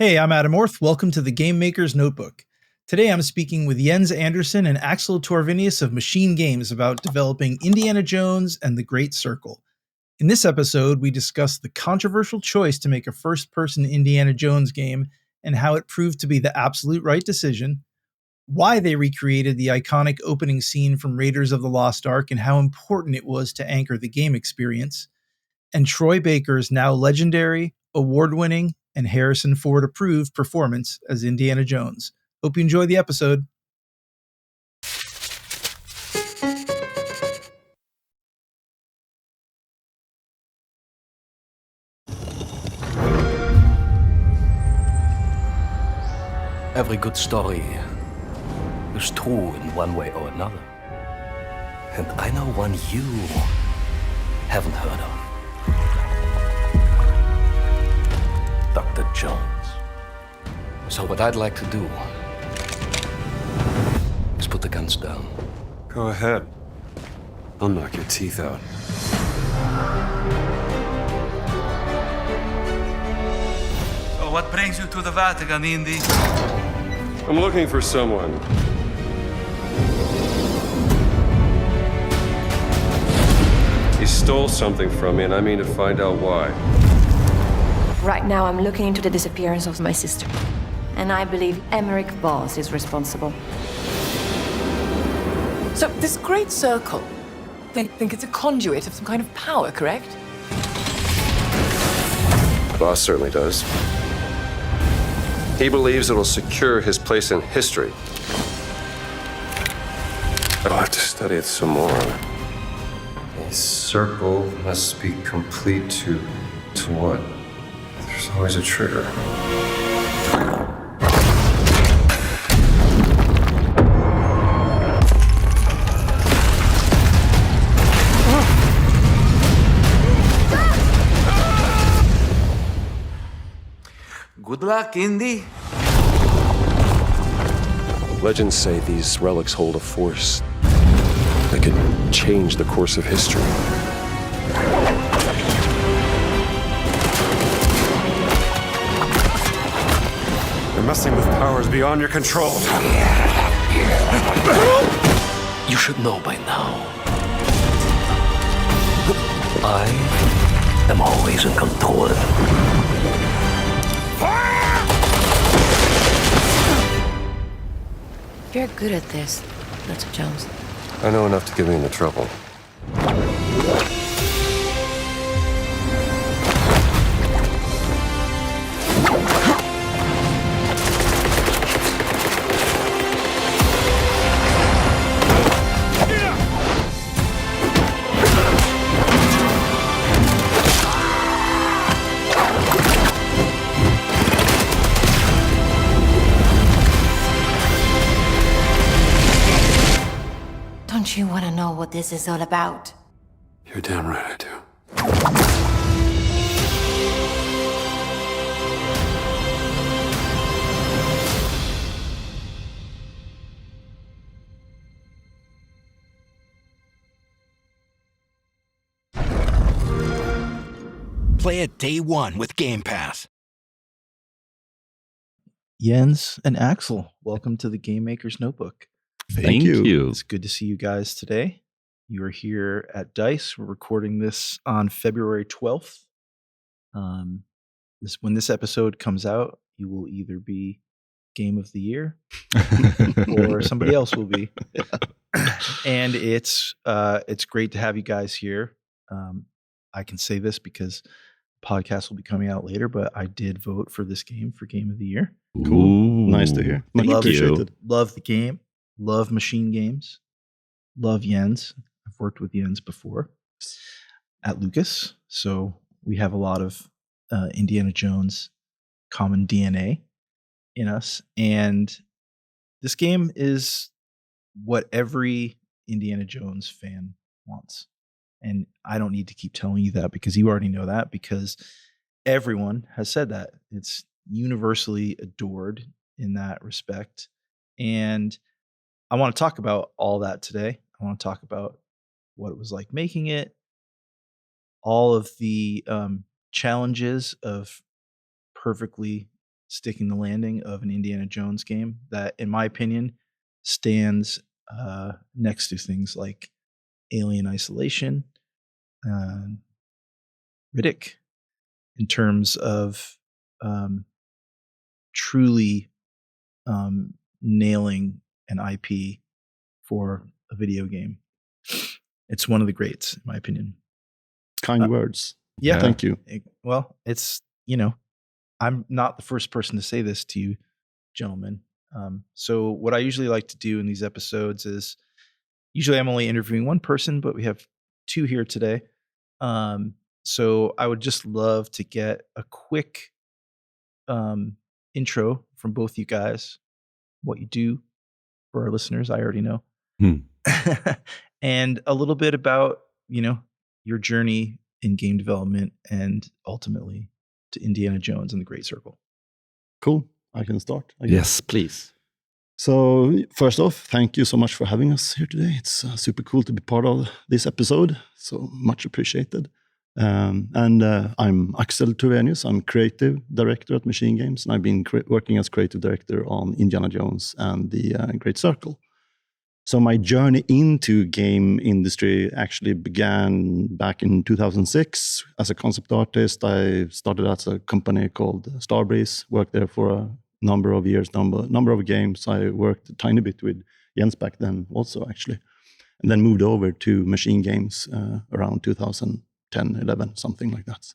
Hey, I'm Adam Orth. Welcome to the Game Maker's Notebook. Today I'm speaking with Jens Andersson and Axel Torvenius of MachineGames about developing Indiana Jones and the Great Circle. In this episode, we discuss the controversial choice to make a first-person Indiana Jones game and how it proved to be the absolute right decision, why they recreated the iconic opening scene from Raiders of the Lost Ark and how important it was to anchor the game experience, and Troy Baker's now legendary, award-winning, and Harrison Ford-approved performance as Indiana Jones. Hope you enjoy the episode. Every good story is true in one way or another. And I know one you haven't heard of. Dr. Jones. So what I'd like to do is put the guns down. Go ahead. I'll knock your teeth out. So what brings you to the Vatican, Indy? I'm looking for someone. He stole something from me, and I mean to find out why. Right now, I'm looking into the disappearance of my sister. And I believe Emmerich Voss is responsible. So, this great circle, they think it's a conduit of some kind of power, correct? Boss certainly does. He believes it'll secure his place in history. I'll have to study it some more. A circle must be complete to what? There's always a trigger. Good luck, Indy. Legends say these relics hold a force that could change the course of history. You're messing with powers beyond your control. You should know by now. I am always in control. You're good at this, Dr. Jones. I know enough to get me into trouble. Don't you want to know what this is all about? You're damn right I do. Play it day one with Game Pass. Jens and Axel, welcome to the Game Maker's Notebook. Thank you. It's good to see you guys today. You are here at DICE. We're recording this on February 12th. When this episode comes out, you will either be Game of the Year or somebody else will be. And it's great to have you guys here. I can say this because the podcast will be coming out later, but I did vote for this game for Game of the Year. Cool. Nice to hear. Love the game. Love MachineGames. Love Jens. I've worked with Jens before at Lucas, so we have a lot of Indiana Jones common DNA in us. And this game is what every Indiana Jones fan wants. And I don't need to keep telling you that because you already know that, because everyone has said that. It's universally adored in that respect. And I want to talk about all that today. I want to talk about what it was like making it, all of the challenges of perfectly sticking the landing of an Indiana Jones game that, in my opinion, stands next to things like Alien Isolation, Riddick, in terms of truly nailing an IP for a video game. It's one of the greats, in my opinion. Kind words. Yeah. Thank you. Well, it's, I'm not the first person to say this to you, gentlemen. So what I usually like to do in these episodes is, usually I'm only interviewing one person, but we have two here today. So I would just love to get a quick intro from both you guys, what you do for our listeners. I already know. And a little bit about, your journey in game development and ultimately to Indiana Jones and the Great Circle. Cool. I can start. Yes, please. So first off, thank you so much for having us here today. It's super cool to be part of this episode. So much appreciated. I'm Axel Torvenius. I'm creative director at MachineGames, and I've been working as creative director on Indiana Jones and the Great Circle. So my journey into game industry actually began back in 2006 as a concept artist. I started at a company called Starbreeze, worked there for a number of years, number of games. I worked a tiny bit with Jens back then also, actually, and then moved over to MachineGames around 2010, 11, something like that.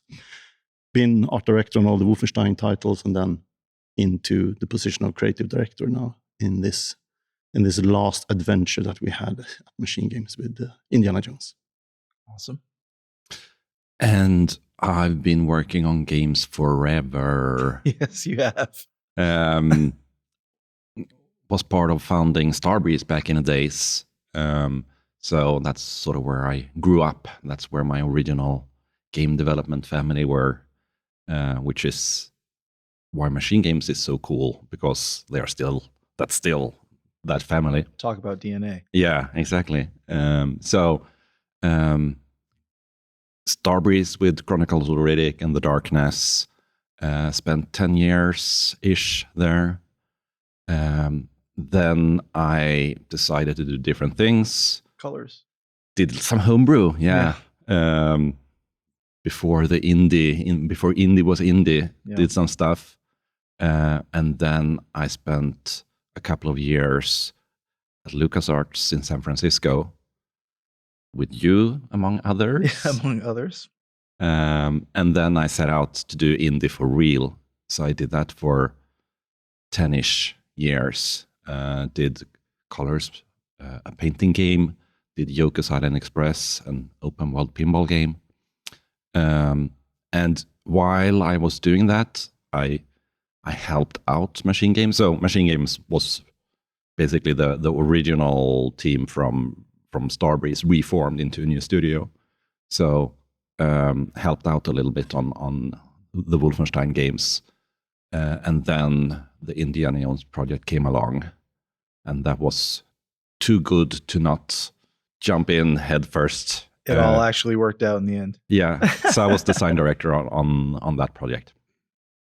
Been art director on all the Wolfenstein titles, and then into the position of creative director now in this last adventure that we had at MachineGames with Indiana Jones. Awesome. And I've been working on games forever. Yes, you have. Was part of founding Starbreeze back in the days. So that's sort of where I grew up. That's where my original game development family were, which is why MachineGames is so cool, because that's still that family. Talk about DNA. Yeah, exactly. Starbreeze with Chronicles of Riddick and The Darkness. Spent 10 years-ish there. Then I decided to do different things. Colors. Did some homebrew, yeah. Before indie was indie, did some stuff. And then I spent a couple of years at LucasArts in San Francisco with you, among others. Yeah, among others. And then I set out to do indie for real. So I did that for 10-ish years. Did Colors, a painting game. Did Yoko's Island Express, an open world pinball game. And while I was doing that, I helped out MachineGames. So MachineGames was basically the original team from Starbreeze reformed into a new studio. So helped out a little bit on the Wolfenstein games. And then the Indiana Jones project came along. And that was too good to not jump in head first. It all actually worked out in the end. Yeah. So I was design director on that project.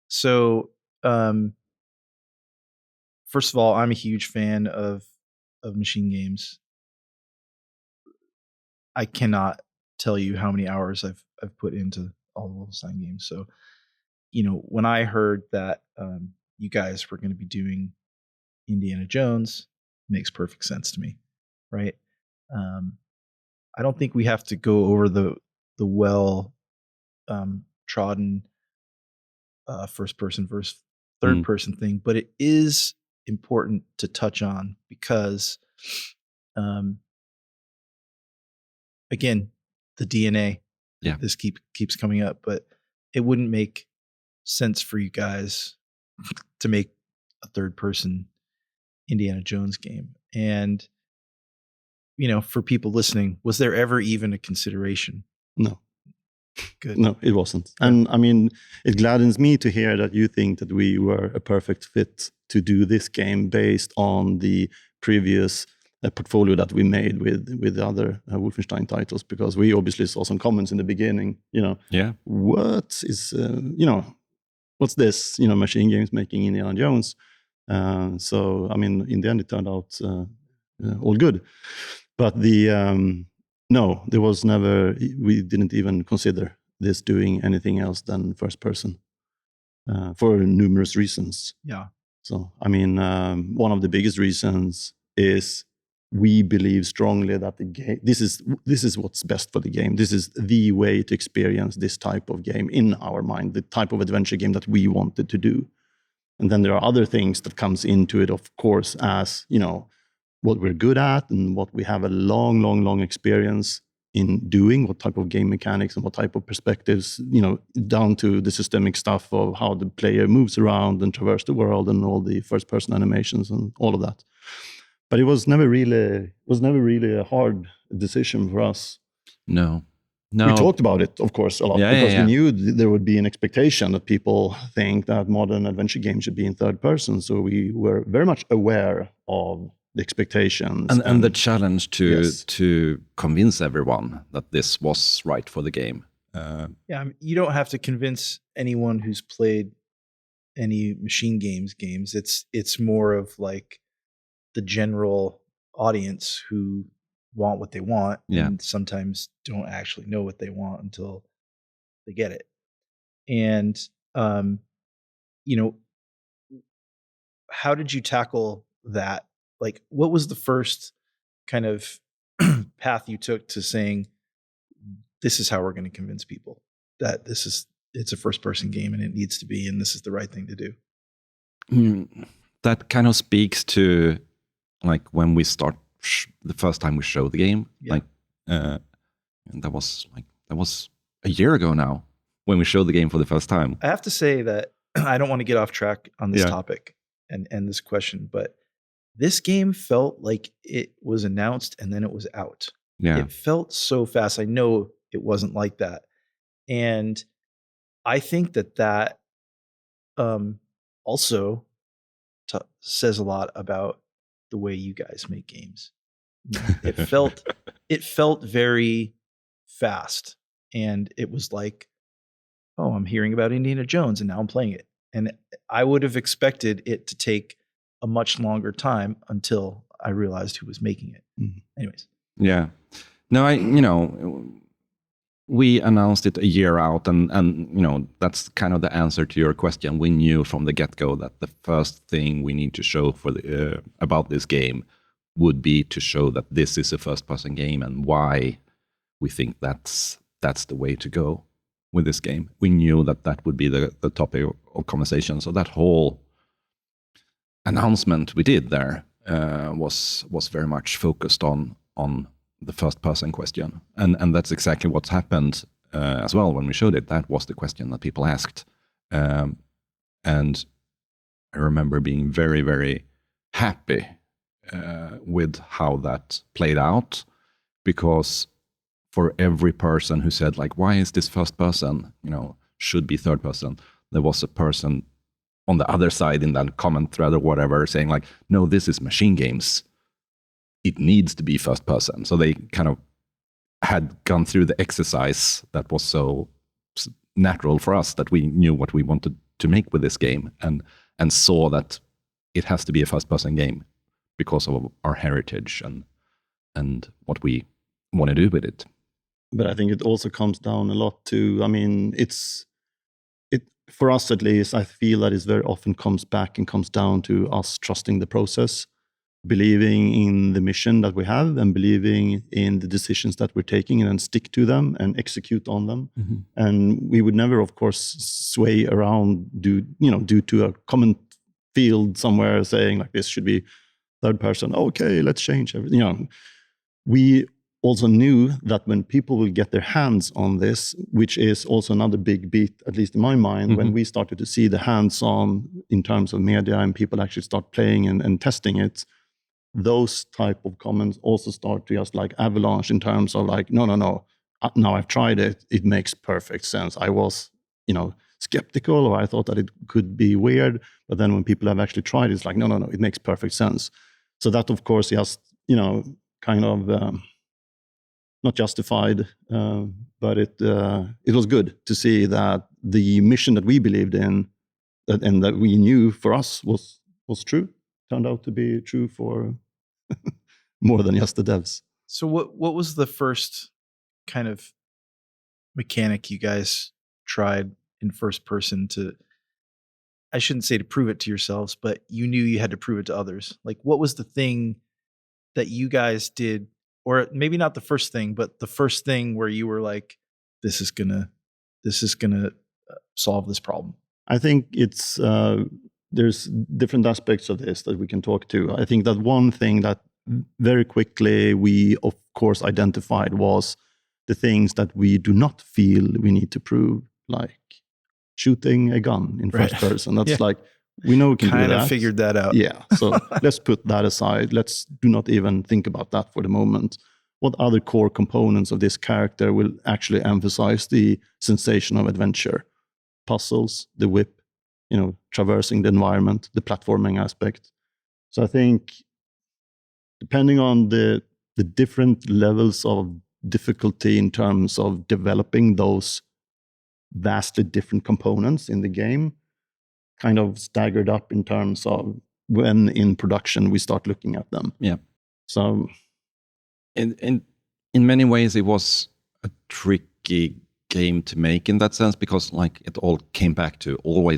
So, first of all, I'm a huge fan of MachineGames. I cannot tell you how many hours I've put into all the Wolfenstein games. So, when I heard that you guys were going to be doing Indiana Jones, makes perfect sense to me, right? I don't think we have to go over the well trodden first person versus third person thing, but it is important to touch on because again, the DNA. Yeah. This keeps coming up, but it wouldn't make sense for you guys to make a third person Indiana Jones game. And for people listening, was there ever even a consideration? No. Good. No, it wasn't. And I mean, it gladdens me to hear that you think that we were a perfect fit to do this game based on the previous portfolio that we made with the other Wolfenstein titles, because we obviously saw some comments in the beginning, Yeah. what is, what's this? Machine Games making Indiana Jones. So I mean, in the end, it turned out all good. But no, there was never. We didn't even consider this doing anything else than first person for numerous reasons. Yeah. So I mean, one of the biggest reasons is we believe strongly that the game. This is what's best for the game. This is the way to experience this type of game in our mind. The type of adventure game that we wanted to do. And then there are other things that comes into it, of course, as what we're good at and what we have a long experience in doing, what type of game mechanics and what type of perspectives, down to the systemic stuff of how the player moves around and traverse the world and all the first-person animations and all of that. But it was never really a hard decision for us. No. We talked about it, of course, a lot because we knew there would be an expectation that people think that modern adventure games should be in third person. So we were very much aware of the expectations and the challenge to convince everyone that this was right for the game. Yeah, I mean, you don't have to convince anyone who's played any Machine Games games. It's more of like the general audience who want what they want and sometimes don't actually know what they want until they get it. And how did you tackle that? Like, what was the first kind of path you took to saying, this is how we're going to convince people that it's a first person game and it needs to be, and this is the right thing to do? That kind of speaks to like when we start the first time we showed the game, and that was a year ago now when we showed the game for the first time. I have to say that I don't want to get off track on this topic and this question, but this game felt like it was announced and then it was out. Yeah. It felt so fast. I know it wasn't like that. And I think that also says a lot about the way you guys make games. It felt very fast, and it was like, oh, I'm hearing about Indiana Jones and now I'm playing it. And I would have expected it to take a much longer time until I realized who was making it. Mm-hmm. Anyways. Yeah. No, we announced it a year out, and that's kind of the answer to your question. We knew from the get-go that the first thing we need to show for about this game would be to show that this is a first-person game and why we think that's the way to go with this game. We knew that would be the topic of conversation. So that whole announcement we did there was very much focused on the first-person question, and that's exactly what's happened as well when we showed it. That was the question that people asked, and I remember being very, very happy with how that played out, because for every person who said like, why is this first person, should be third person, there was a person on the other side in that comment thread or whatever saying like, no, this is Machine Games, it needs to be first person. So they kind of had gone through the exercise that was so natural for us, that we knew what we wanted to make with this game, and saw that it has to be a first person game because of our heritage and what we want to do with it. But I think it also comes down a lot to, I mean, it for us at least, I feel that it very often comes back and comes down to us trusting the process, believing in the mission that we have and believing in the decisions that we're taking, and then stick to them and execute on them. Mm-hmm. And we would never, of course, sway around due to a common field somewhere saying like, this should be third person. Okay, let's change everything. We also knew that when people will get their hands on this, which is also another big beat, at least in my mind, when we started to see the hands-on in terms of media and people actually start playing and testing it, those type of comments also start to just like avalanche in terms of like, no, now I've tried it, it makes perfect sense. I was, skeptical, or I thought that it could be weird, but then when people have actually tried it, it's like, no, it makes perfect sense. So that, of course, just, kind of not justified, but it was good to see that the mission that we believed in and that we knew for us was true, turned out to be true for more than just the devs. So what was the first kind of mechanic you guys tried in first person to, I shouldn't say to prove it to yourselves, but you knew you had to prove it to others? Like, what was the thing that you guys did, or maybe not the first thing, but the first thing where you were like, this is gonna solve this problem? I think it's there's different aspects of this that we can talk to. I think that one thing that very quickly we of course identified was the things that we do not feel we need to prove, like shooting a gun in first person. That's like, we know we can do that. Kind of figured that out. Yeah. So let's put that aside. Let's do not even think about that for the moment. What other core components of this character will actually emphasize the sensation of adventure? Puzzles, the whip, traversing the environment, the platforming aspect. So I think depending on the different levels of difficulty in terms of developing those vastly different components in the game, kind of staggered up in terms of when in production we start looking at them. Yeah. So in many ways it was a tricky game to make in that sense, because like it always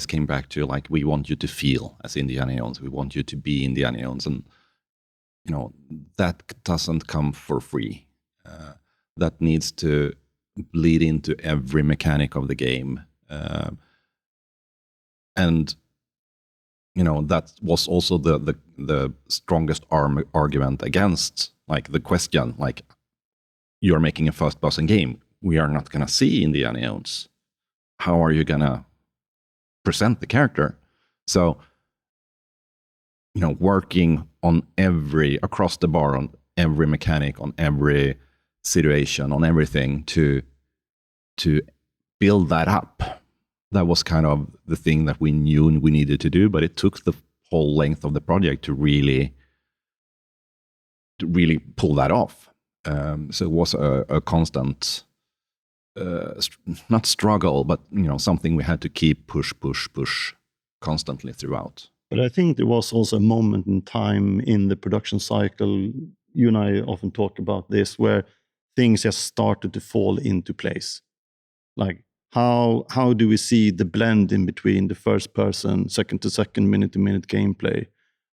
came back to like, we want you to feel as Indiana Jones, we want you to be Indiana Jones, and that doesn't come for free. That needs to bleed into every mechanic of the game. And that was also the strongest argument against like the question, like, you're making a first person game, we are not going to see Indiana Jones, how are you going to present the character? So working on across the bar, on every mechanic, on every situation, on everything to build that up. That was kind of the thing that we knew we needed to do, but it took the whole length of the project to really pull that off. So it was a constant, not struggle, but something we had to keep push constantly throughout. But I think there was also a moment in time in the production cycle, you and I often talk about this, where things just started to fall into place. Like, how do we see the blend in between the first person, second to second, minute to minute gameplay?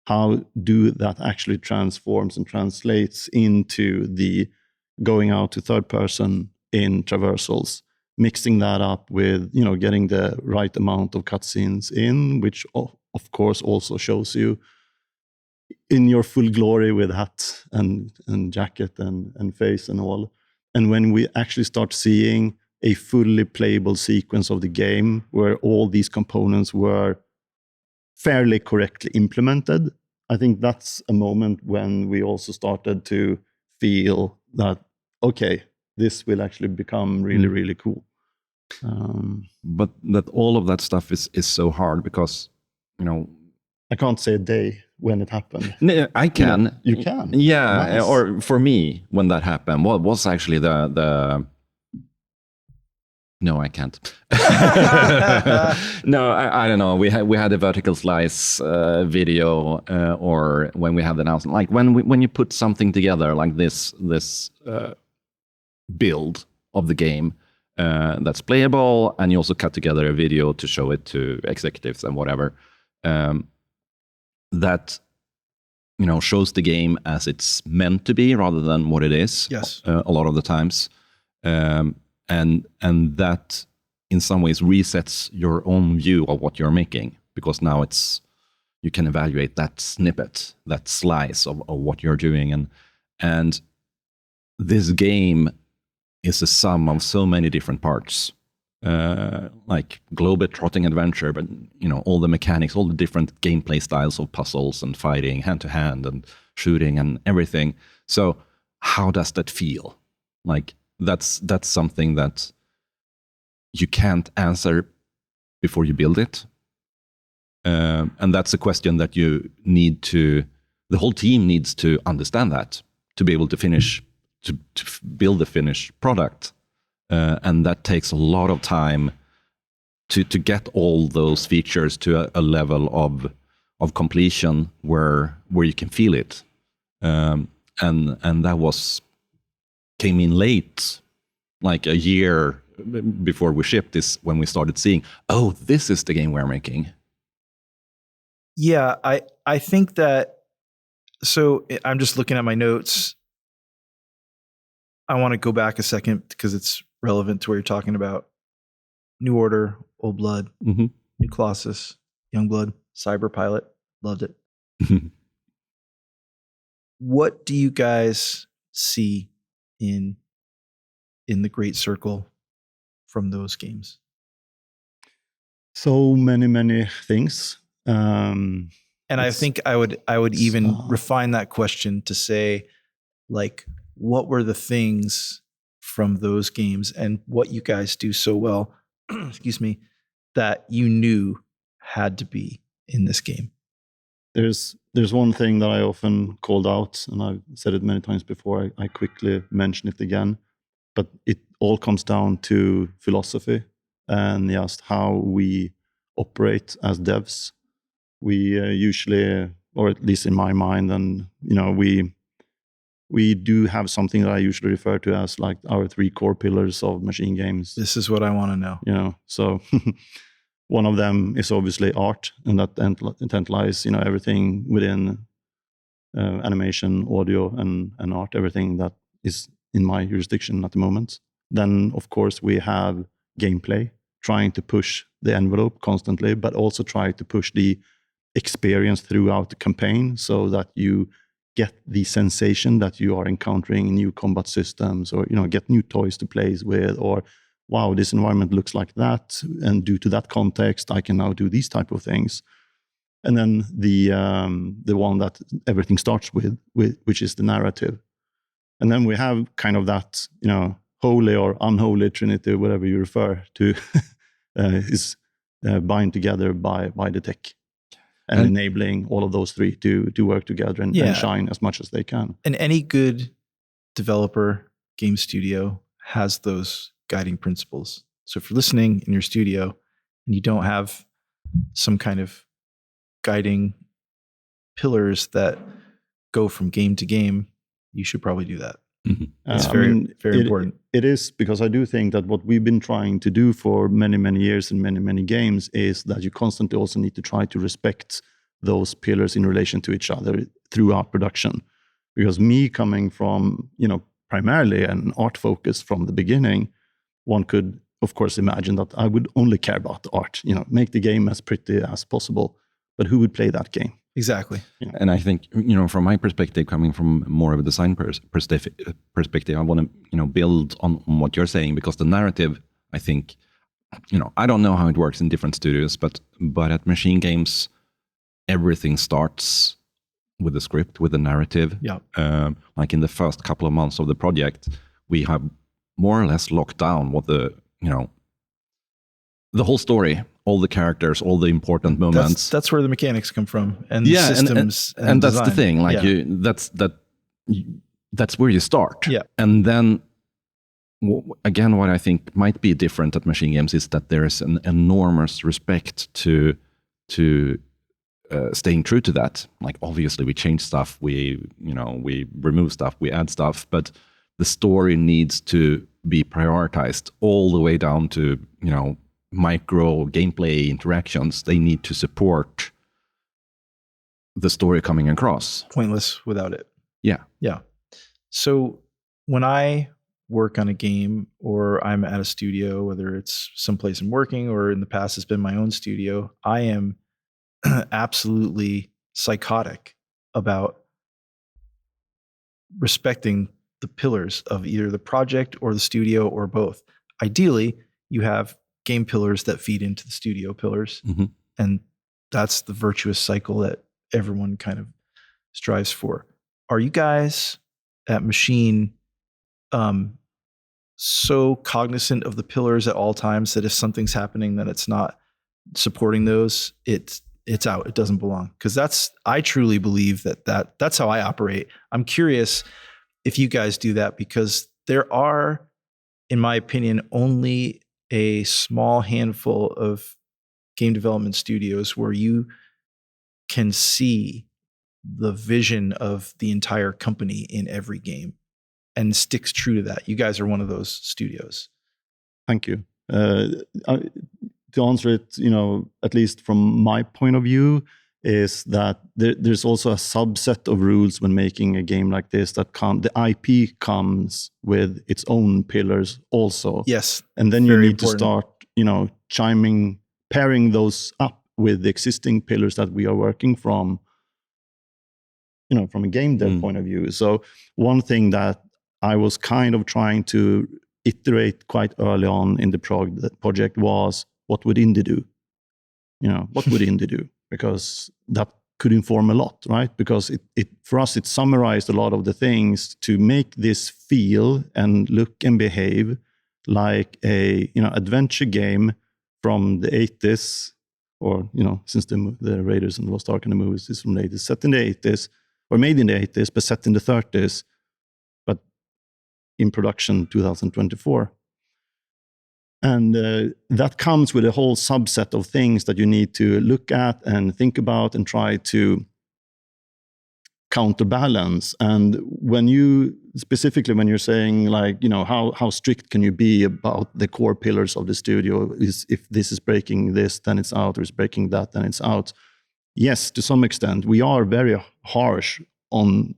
How do that actually transforms and translates into the going out to third person in traversals, mixing that up with, getting the right amount of cutscenes in, which of course also shows you in your full glory with hat and jacket and face and all. And when we actually start seeing a fully playable sequence of the game where all these components were fairly correctly implemented, I think that's a moment when we also started to feel that, okay, this will actually become really, really cool. But that all of that stuff is so hard because, I can't say a day when it happened. No, I can. You can? Yeah, Nice. or for me, when that happened, what was actually the No, I can't. No, I don't know. We had a vertical slice video, or when we had the announcement, like when you put something together like this build of the game that's playable, and you also cut together a video to show it to executives and whatever, that shows the game as it's meant to be rather than what it is. Yes. A lot of the times. And that in some ways resets your own view of what you're making, because now you can evaluate that snippet, that slice of what you're doing, and this game is a sum of so many different parts, like globe-trotting adventure, but all the mechanics, all the different gameplay styles of puzzles and fighting, hand to hand and shooting and everything. So how does that feel? Like, that's something that you can't answer before you build it. And that's a question that the whole team needs to understand, that to be able to finish, to build a finished product. And that takes a lot of time to get all those features to a level of completion where you can feel it, and that came in late, like a year before we shipped this, when we started seeing, oh, this is the game we're making. Yeah, I think that. So I'm just looking at my notes. I want to go back a second because it's relevant to what you're talking about. New Order, Old Blood, New Colossus, Youngblood, Cyber Pilot. Loved it. What do you guys see in the Great Circle from those games? So many things. And I think I would even refine that question to say, like, what were the things from those games and what you guys do so well, excuse me, that you knew had to be in this game? There's one thing that I often called out, and I've said it many times before. I quickly mention it again, but it all comes down to philosophy and just how we operate as devs. We usually, or at least in my mind, and we do have something that I usually refer to as like our 3 core pillars of MachineGames. This is what I want to know. So one of them is obviously art, and that implies everything within animation, audio, and art, everything that is in my jurisdiction at the moment. Then, of course, we have gameplay, trying to push the envelope constantly, but also try to push the experience throughout the campaign so that you get the sensation that you are encountering new combat systems, or get new toys to play with, or wow, this environment looks like that, and due to that context, I can now do these type of things. And then the one that everything starts with, which is the narrative. And then we have kind of that, holy or unholy trinity, whatever you refer to, is bind together by the tech. And enabling all of those 3 to work together and shine as much as they can. And any good developer, game studio has those guiding principles. So if you're listening in your studio and you don't have some kind of guiding pillars that go from game to game, you should probably do that. It's very important. It is, because I do think that what we've been trying to do for many years in many games is that you constantly also need to try to respect those pillars in relation to each other throughout production. Because me coming from, primarily an art focus from the beginning, one could, of course, imagine that I would only care about the art, make the game as pretty as possible. But who would play that game? Exactly. And I think, from my perspective, coming from more of a design perspective, I want to, build on what you're saying, because the narrative, I think, I don't know how it works in different studios, but at MachineGames, everything starts with the script, with the narrative. Yeah. Like in the first couple of months of the project, we have more or less locked down what the whole story, all the characters, all the important moments. That's where the mechanics come from, and the systems, and that's design. the thing. Like that's where you start. Yeah. And then again, what I think might be different at MachineGames is that there is an enormous respect to staying true to that. Like, obviously, we change stuff, we remove stuff, we add stuff, but the story needs to be prioritized all the way down to micro gameplay interactions. They need to support the story coming across. Pointless without it. Yeah. So when I work on a game, or I'm at a studio, whether it's someplace I'm working or in the past it's been my own studio, I am absolutely psychotic about respecting the pillars of either the project or the studio, or both. Ideally, you have game pillars that feed into the studio pillars. And that's the virtuous cycle that everyone kind of strives for. Are you guys at Machine so cognizant of the pillars at all times that if something's happening that it's not supporting those, it's out, it doesn't belong? Because I truly believe that's how I operate. I'm curious if you guys do that, because there are, in my opinion, only a small handful of game development studios where you can see the vision of the entire company in every game and sticks true to that. You guys are one of those studios. Thank you. To answer it, at least from my point of view, is that there's also a subset of rules when making a game like this that the IP comes with its own pillars also. Yes. And then you need important. to start, pairing those up with the existing pillars that we are working from, from a game dev point of view. So one thing that I was kind of trying to iterate quite early on in the project was, what would indie do? What would indie do? Because that could inform a lot, right? Because it for us, it summarized a lot of the things to make this feel and look and behave like a adventure game from the 80s, or since the Raiders and the Lost Ark and the movies is from the 80s, set in the 80s, or made in the 80s, but set in the 30s, but in production 2024. And that comes with a whole subset of things that you need to look at and think about and try to counterbalance. And when you're saying, like, how strict can you be about the core pillars of the studio? If this is breaking this, then it's out, or is breaking that, then it's out. Yes, to some extent, we are very harsh on,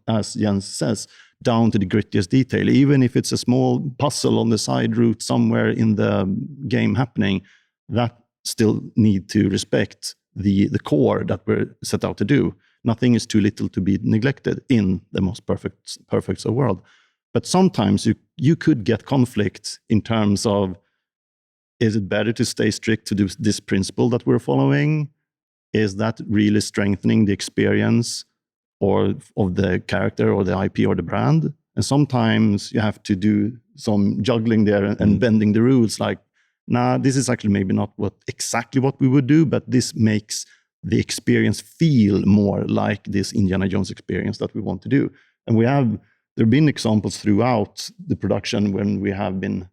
as Jens says, down to the grittiest detail. Even if it's a small puzzle on the side route somewhere in the game happening, that still need to respect the core that we're set out to do. Nothing is too little to be neglected in the most perfect of world. But sometimes you could get conflict in terms of, is it better to stay strict to this principle that we're following? Is that really strengthening the experience or of the character or the IP or the brand? And sometimes you have to do some juggling there and bending the rules, like, nah, this is actually maybe not exactly what we would do, but this makes the experience feel more like this Indiana Jones experience that we want to do. And there have been examples throughout the production when we have been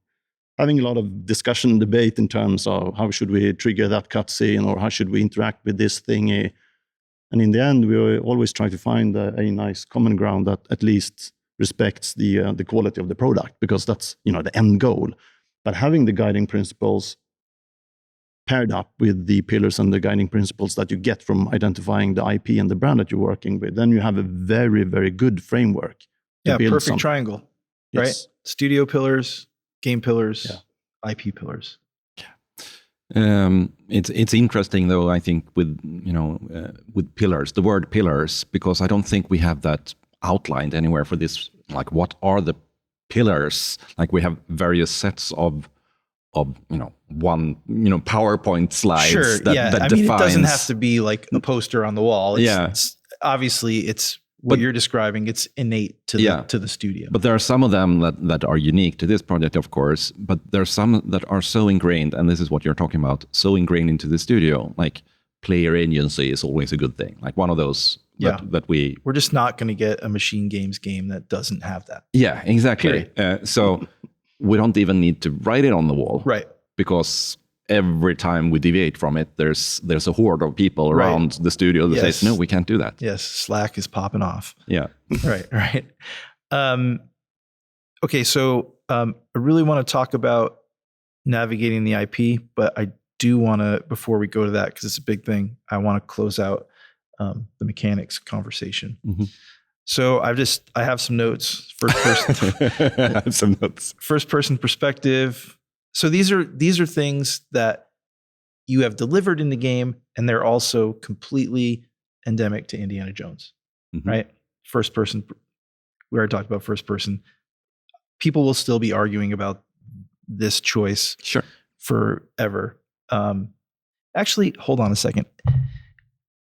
having a lot of discussion and debate in terms of how should we trigger that cutscene, or how should we interact with this thingy. And in the end, we always try to find a nice common ground that at least respects the quality of the product, because that's the end goal. But having the guiding principles paired up with the pillars and the guiding principles that you get from identifying the IP and the brand that you're working with, then you have a very, very good framework. Yeah, perfect triangle, right? Yes. Studio pillars, game pillars, IP pillars. It's interesting, though, I think, with pillars, the word pillars, because I don't think we have that outlined anywhere for this. Like, what are the pillars? Like, we have various sets of one PowerPoint slides. Sure, that I mean, it doesn't have to be like a poster on the wall. It's obviously it's what you're describing. It's innate to the studio. But there are some of them that are unique to this project, of course. But there are some that are so ingrained, and this is what you're talking about, so ingrained into the studio. Like, player agency is always a good thing. Like, one of those that we're just not going to get a MachineGames game that doesn't have that. Yeah, exactly. So we don't even need to write it on the wall, right? Because every time we deviate from it, there's a horde of people around the studio that says, no, we can't do that. Yes, Slack is popping off. Yeah. Right. Okay, so I really want to talk about navigating the IP, but I do want to, before we go to that, because it's a big thing, I want to close out the mechanics conversation. Mm-hmm. So I have some notes. First person. I have some notes. First person perspective. So these are things that you have delivered in the game, and they're also completely endemic to Indiana Jones, right? First person. We already talked about first person. People will still be arguing about this choice, forever. Actually, hold on a second.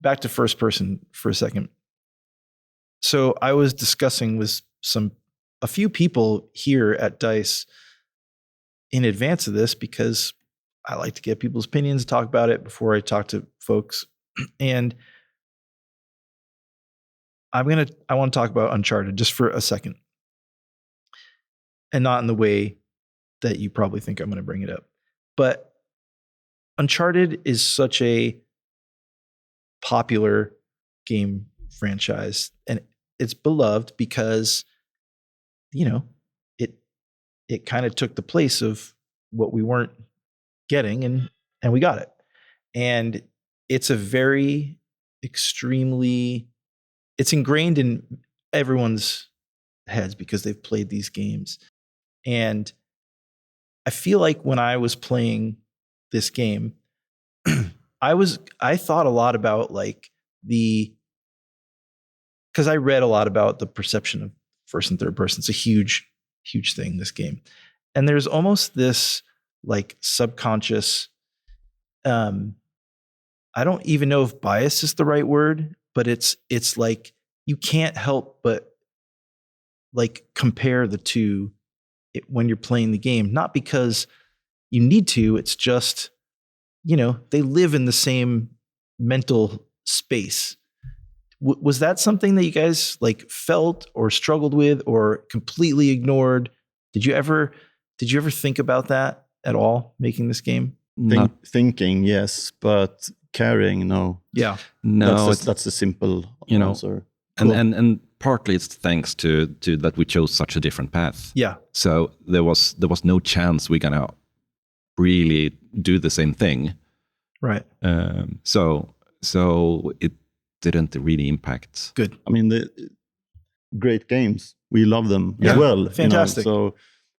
Back to first person for a second. So I was discussing with a few people here at DICE in advance of this, because I like to get people's opinions and talk about it before I talk to folks. And I want to talk about Uncharted just for a second, and not in the way that you probably think I'm going to bring it up. But Uncharted is such a popular game franchise, and it's beloved because, you know, it kind of took the place of what we weren't getting, and we got it. And it's a very extremely, it's ingrained in everyone's heads because they've played these games. And I feel like when I was playing this game, I thought a lot about like because I read a lot about the perception of first and third person. It's a huge thing, this game. And there's almost this like subconscious, I don't even know if bias is the right word, but it's like you can't help but like compare the two when you're playing the game, not because you need to, it's just, they live in the same mental space. Was that something that you guys like felt or struggled with or completely ignored? Did you ever think about that at all making this game? Thinking, yes, but carrying, no. Yeah. No, that's a simple answer. And partly it's thanks to that we chose such a different path. Yeah. So there was no chance we're gonna really do the same thing. Right. So it didn't really impact. Good. I mean, the great games, we love them as well. Fantastic.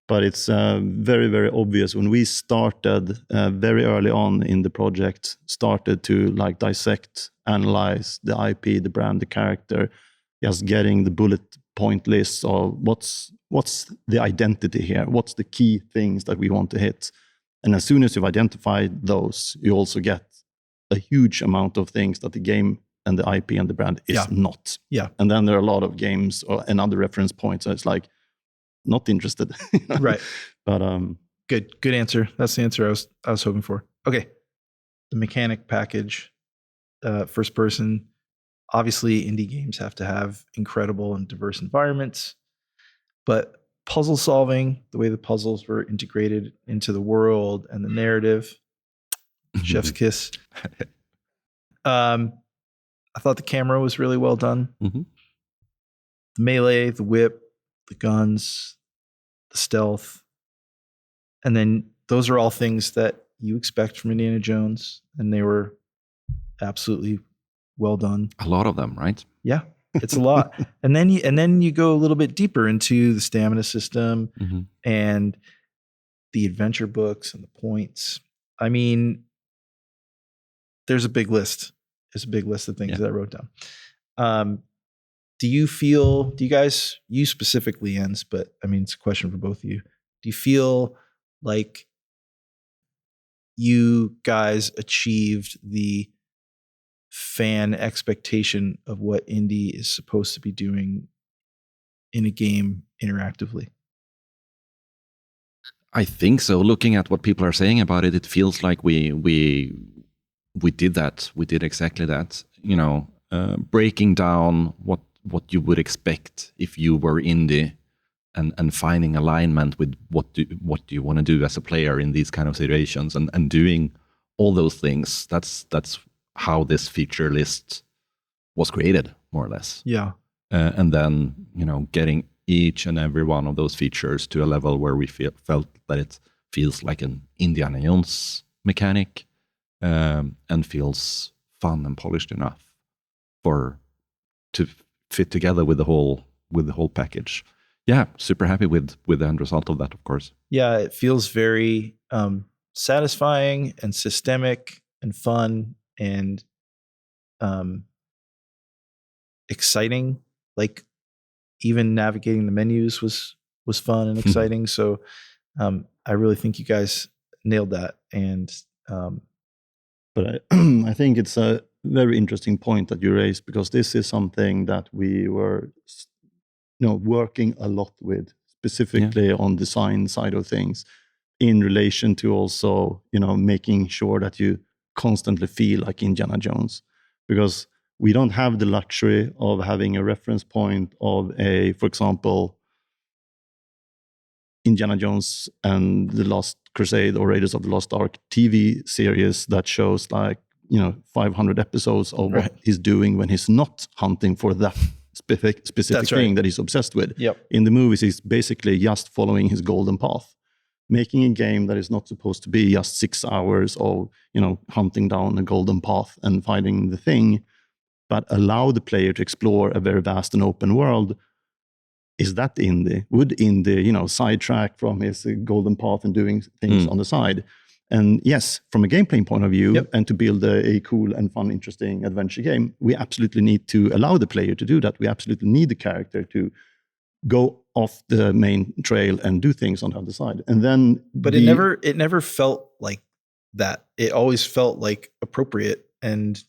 But it's very, very obvious when we started very early on in the project, started to like dissect, analyze the IP, the brand, the character, just getting the bullet point list of what's the identity here, what's the key things that we want to hit. And as soon as you've identified those, you also get a huge amount of things that the game and the IP and the brand is not. Yeah. And then there are a lot of games and other reference points. So it's like, not interested. Right. But good answer. That's the answer I was hoping for. Okay. The mechanic package, first person. Obviously, indie games have to have incredible and diverse environments, but puzzle solving, the way the puzzles were integrated into the world and the narrative, chef's kiss. I thought the camera was really well done. Mm-hmm. The melee, the whip, the guns, the stealth. And then those are all things that you expect from Indiana Jones, and they were absolutely well done. A lot of them, right? Yeah, it's a lot. and then you go a little bit deeper into the stamina system and the adventure books and the points. I mean, there's a big list. There's a big list of things that I wrote down. Do you guys, you specifically, Jens, but I mean, it's a question for both of you. Do you feel like you guys achieved the fan expectation of what indie is supposed to be doing in a game interactively? I think so. Looking at what people are saying about it, it feels like we did that. We did exactly that. Breaking down what you would expect if you were indie, and finding alignment with what you want to do as a player in these kind of situations, and doing all those things. That's how this feature list was created, more or less. Yeah. And then getting each and every one of those features to a level where we felt that it feels like an Indiana Jones mechanic, and feels fun and polished enough to fit together with the whole package. Yeah, super happy with the end result of that, of course. Yeah, it feels very satisfying and systemic and fun and exciting. Like even navigating the menus was fun and exciting. So I really think you guys nailed that. And but I think it's a very interesting point that you raised, because this is something that we were working a lot with, specifically on design side of things, in relation to also making sure that you constantly feel like Indiana Jones, because we don't have the luxury of having a reference point of for example, Indiana Jones and the Lost Crusade or Raiders of the Lost Ark TV series that shows like, 500 episodes of what he's doing when he's not hunting for that specific thing that he's obsessed with. Yep. In the movies, he's basically just following his golden path, making a game that is not supposed to be just 6 hours of, hunting down a golden path and finding the thing, but allow the player to explore a very vast and open world. Is that indie? Would indie, sidetrack from his golden path and doing things on the side? And yes, from a gameplay point of view, and to build a cool and fun, interesting adventure game, we absolutely need to allow the player to do that. We absolutely need the character to go off the main trail and do things on the other side. And then, but it never felt like that. It always felt like appropriate and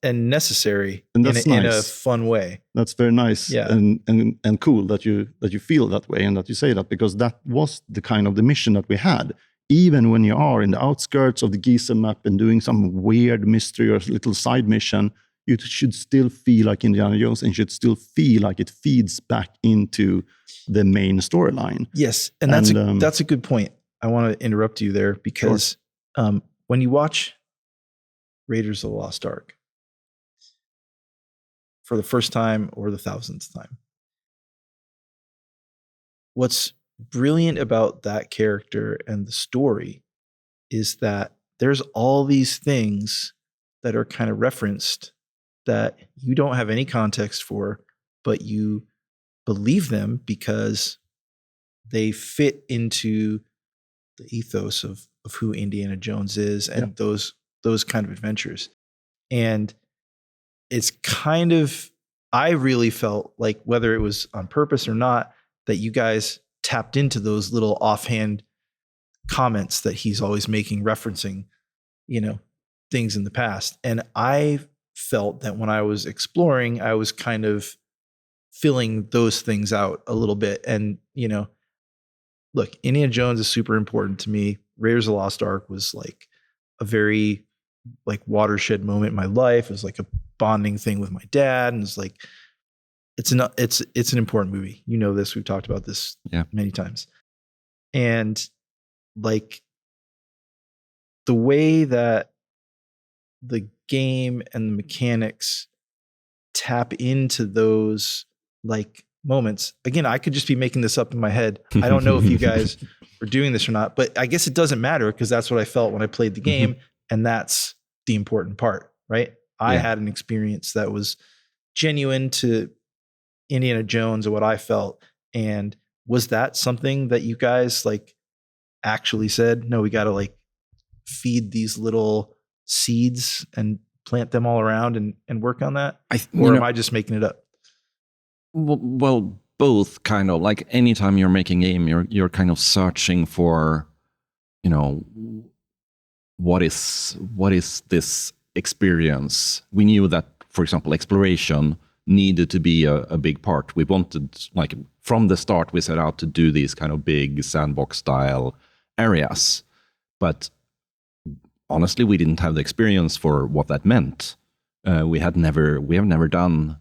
necessary, and that's in a fun way. That's very nice, and cool that you feel that way and that you say that, because that was the kind of the mission that we had. Even when you are in the outskirts of the Giza map and doing some weird mystery or little side mission, you should still feel like Indiana Jones and should still feel like it feeds back into the main storyline. Yes, and that's a good point. I want to interrupt you there because when you watch Raiders of the Lost Ark for the first time or the 1000th time, what's brilliant about that character and the story is that there's all these things that are kind of referenced that you don't have any context for, but you believe them because they fit into the ethos of who Indiana Jones is and those kind of adventures. And it's kind of, I really felt like, whether it was on purpose or not, that you guys tapped into those little offhand comments that he's always making, referencing, things in the past. And I felt that when I was exploring, I was kind of filling those things out a little bit. And, look, Indiana Jones is super important to me. Raiders of the Lost Ark was like a very watershed moment in my life. It was like a bonding thing with my dad. And it's like, it's an important movie. You know this. We've talked about this many times. And like the way that the game and the mechanics tap into those like moments. Again, I could just be making this up in my head. I don't know if you guys are doing this or not, but I guess it doesn't matter because that's what I felt when I played the game. And that's the important part, right? I had an experience that was genuine to Indiana Jones and what I felt. And was that something that you guys like actually said, no, we got to like feed these little seeds and plant them all around and work on that? Or am I just making it up? Well, both kind of. Like anytime you're making a game, you're kind of searching for, what is this experience? We knew that, for example, exploration needed to be a big part. We wanted, like, from the start, we set out to do these kind of big sandbox style areas. But honestly, we didn't have the experience for what that meant. We have never done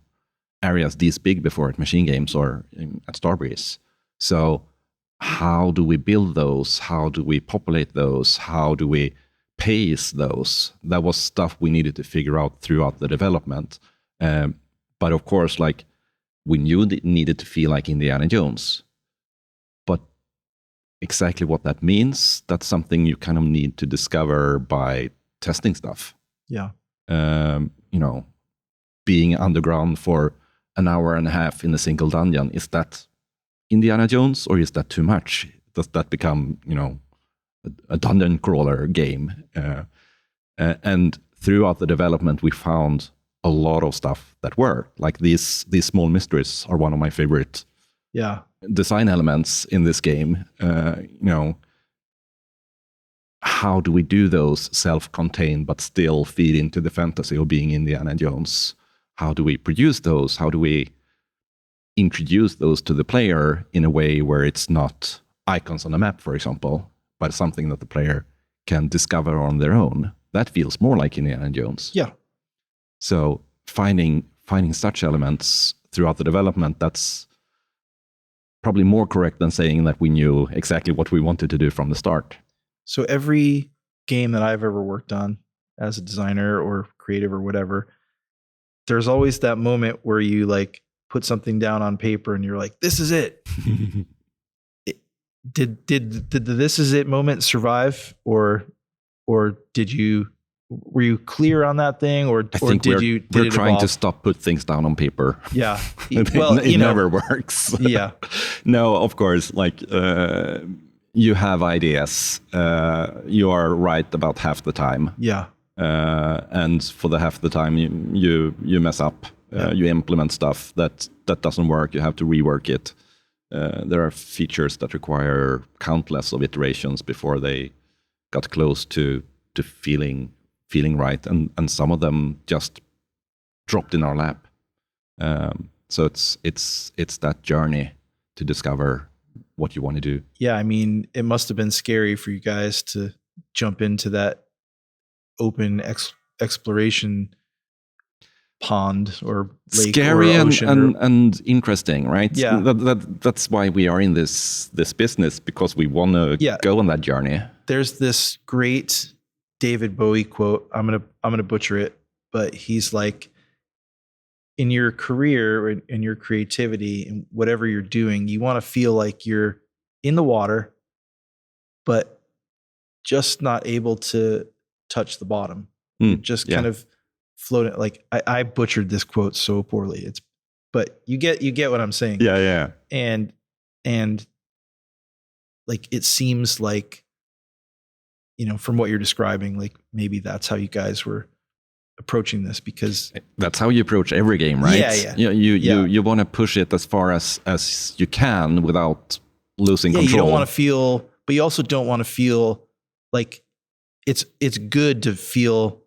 areas this big before at MachineGames or at Starbreeze. So how do we build those? How do we populate those? How do we pace those? That was stuff we needed to figure out throughout the development. But of course, like, we knew it needed to feel like Indiana Jones. But exactly what that means, that's something you kind of need to discover by testing stuff. Yeah. Being underground for an hour and a half in a single dungeon, is that Indiana Jones or is that too much? Does that become, a dungeon crawler game? And throughout the development, we found a lot of stuff that were like these small mysteries are one of my favorite design elements in this game. How do we do those self-contained but still feed into the fantasy of being Indiana Jones? How do we produce those? How do we introduce those to the player in a way where it's not icons on a map, for example, but something that the player can discover on their own? That feels more like Indiana Jones. Yeah. So finding such elements throughout the development, that's probably more correct than saying that we knew exactly what we wanted to do from the start. So every game that I've ever worked on as a designer or creative or whatever, there's always that moment where you like put something down on paper and you're like, this is it. Did the this is it moment survive, or were you clear on that thing, or we're trying to stop put things down on paper. Yeah. Well, it never works. Yeah. No, of course, like you have ideas. You are right about half the time. Yeah. And for the half the time you mess up. You implement stuff that doesn't work. You have to rework it. There are features that require countless of iterations before they got close to feeling right, and some of them just dropped in our lap. So it's that journey to discover what you want to do. Yeah, I mean, it must have been scary for you guys to jump into that open exploration pond or lake, scary, or and ocean, and interesting, right? Yeah. That's why we are in this business, because we want to go on that journey. There's this great David Bowie quote. I'm gonna butcher it, but he's like, in your career and in your creativity and whatever you're doing, you want to feel like you're in the water, but just not able to touch the bottom. Just kind of floating. Like I butchered this quote so poorly. But you get what I'm saying. Yeah. And like, it seems like, from what you're describing, like maybe that's how you guys were approaching this, because that's how you approach every game, right? Yeah. You want to push it as far as you can without losing control. You don't want to feel, but you also don't want to feel like it's good to feel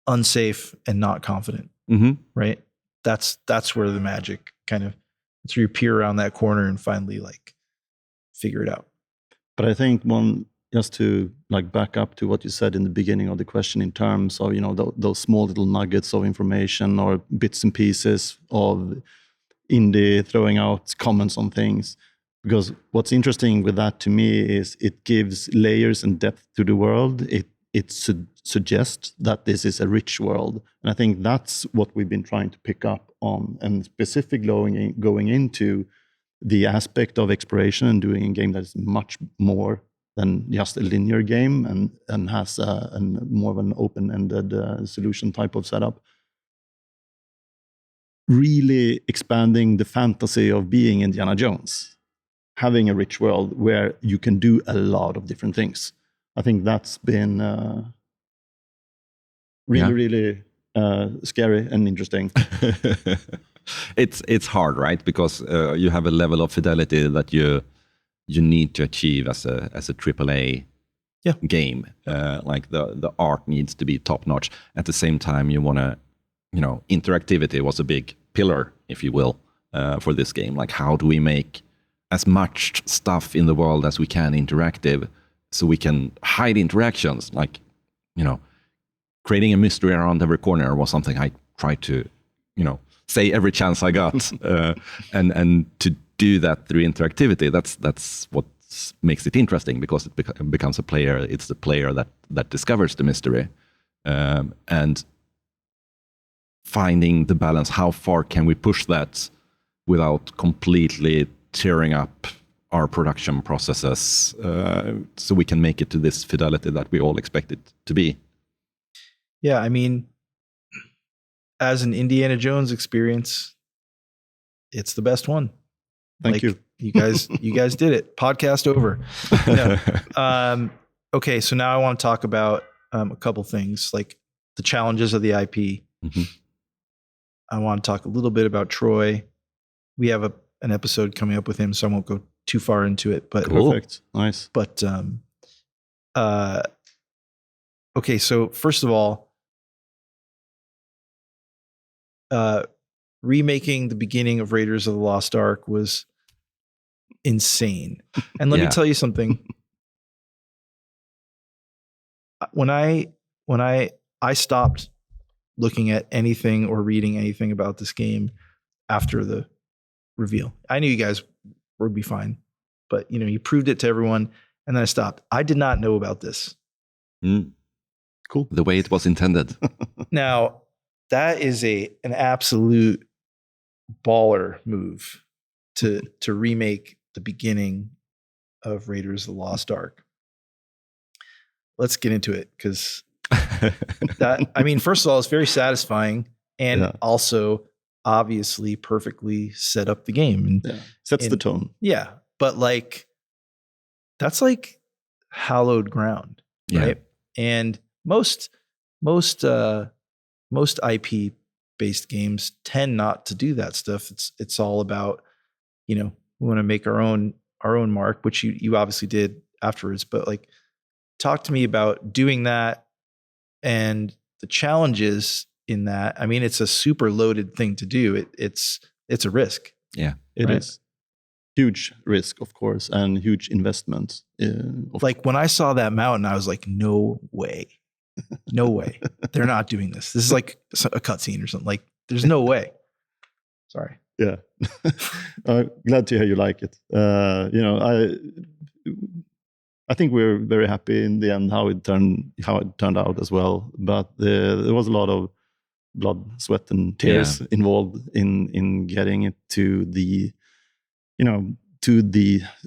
unsafe and not confident. Mm-hmm. Right? That's where the magic kind of, it's where you peer around that corner and finally like figure it out. But I think just to like back up to what you said in the beginning of the question, in terms of those small little nuggets of information or bits and pieces of indie throwing out comments on things, because what's interesting with that to me is it gives layers and depth to the world. It suggests that this is a rich world, and I think that's what we've been trying to pick up on, and specifically going into the aspect of exploration and doing a game that is much more than just a linear game, and has more of an open-ended solution type of setup. Really expanding the fantasy of being Indiana Jones, having a rich world where you can do a lot of different things. I think that's been really scary and interesting. It's hard, right? Because you have a level of fidelity that you need to achieve as a AAA game. Like the art needs to be top notch. At the same time, you want to, interactivity was a big pillar, if you will, for this game. Like, how do we make as much stuff in the world as we can interactive, so we can hide interactions? Like, creating a mystery around every corner was something I tried to, say every chance I got, and to do that through interactivity. That's what makes it interesting, because it becomes a player. It's the player that discovers the mystery, and finding the balance. How far can we push that without completely tearing up our production processes, so we can make it to this fidelity that we all expect it to be? Yeah, I mean, as an Indiana Jones experience, it's the best one. Thank you. You guys did it. Podcast over. No. Okay, so now I want to talk about a couple things, like the challenges of the IP. Mm-hmm. I want to talk a little bit about Troy. We have an episode coming up with him, so I won't go too far into it. But cool. Perfect. Nice. But okay, so first of all, remaking the beginning of Raiders of the Lost Ark was insane. And let me tell you something. When I stopped looking at anything or reading anything about this game after the reveal. I knew you guys would be fine, but you proved it to everyone, and then I stopped. I did not know about this. Cool. The way it was intended. Now, that is an absolute baller move to remake the beginning of Raiders of the Lost Ark. Let's get into it, because first of all, it's very satisfying, and also obviously perfectly set up the game and sets the tone. Yeah, but like that's like hallowed ground, right? And most IP based games tend not to do that stuff. It's all about, we want to make our own mark, which you obviously did afterwards. But like, talk to me about doing that and the challenges in that. I mean, it's a super loaded thing to do. It's a risk. Yeah, it is. Huge risk, of course, and huge investment. Like when I saw that mountain, I was like, no way. No way. They're not doing this. This is like a cutscene or something. Like, there's no way. Sorry. Yeah. Glad to hear you like it. I think we're very happy in the end how it turned out as well. But there was a lot of blood, sweat, and tears involved in getting it to the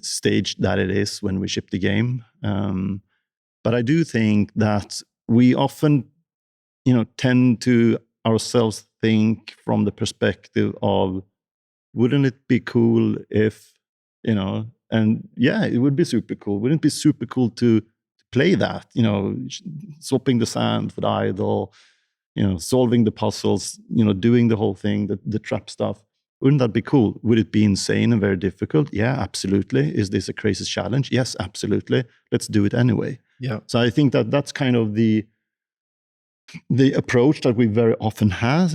stage that it is when we ship the game. But I do think that we often, tend to ourselves think from the perspective of, wouldn't it be cool if, and yeah, it would be super cool. Wouldn't it be super cool to play that, swapping the sand for the idol, solving the puzzles, doing the whole thing, the trap stuff. Wouldn't that be cool? Would it be insane and very difficult? Yeah, absolutely. Is this a crazy challenge? Yes, absolutely. Let's do it anyway. Yeah. So I think that's kind of the approach that we very often have,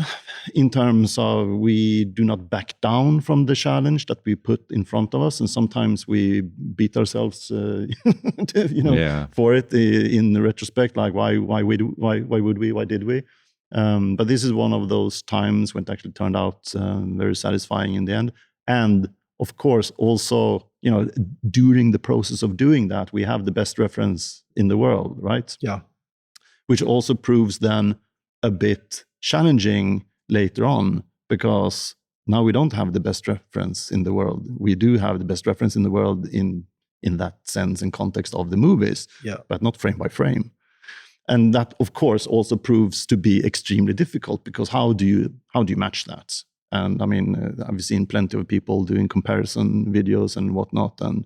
in terms of we do not back down from the challenge that we put in front of us, and sometimes we beat ourselves, for it in retrospect. Like why would we? Why did we? But this is one of those times when it actually turned out very satisfying in the end. And of course, also, during the process of doing that, we have the best reference in the world, right? Yeah. Which also proves then a bit challenging later on, because now we don't have the best reference in the world. We do have the best reference in the world in that sense and context of the movies, but not frame by frame. And that, of course, also proves to be extremely difficult, because how do you match that? And I mean, I've seen plenty of people doing comparison videos and whatnot, and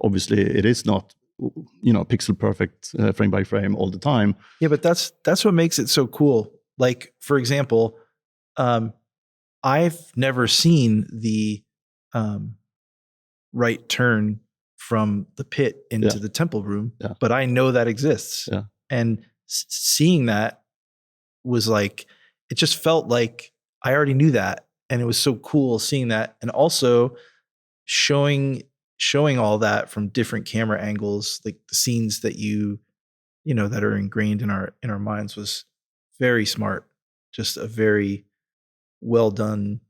obviously it is not, pixel perfect frame by frame all the time. Yeah, but that's what makes it so cool. Like, for example, I've never seen the right turn from the pit into the temple room, but I know that exists. Yeah. And seeing that was like, it just felt like I already knew that. And it was so cool seeing that. And also showing all that from different camera angles, like the scenes that that are ingrained in our minds, was very smart. Just a very well done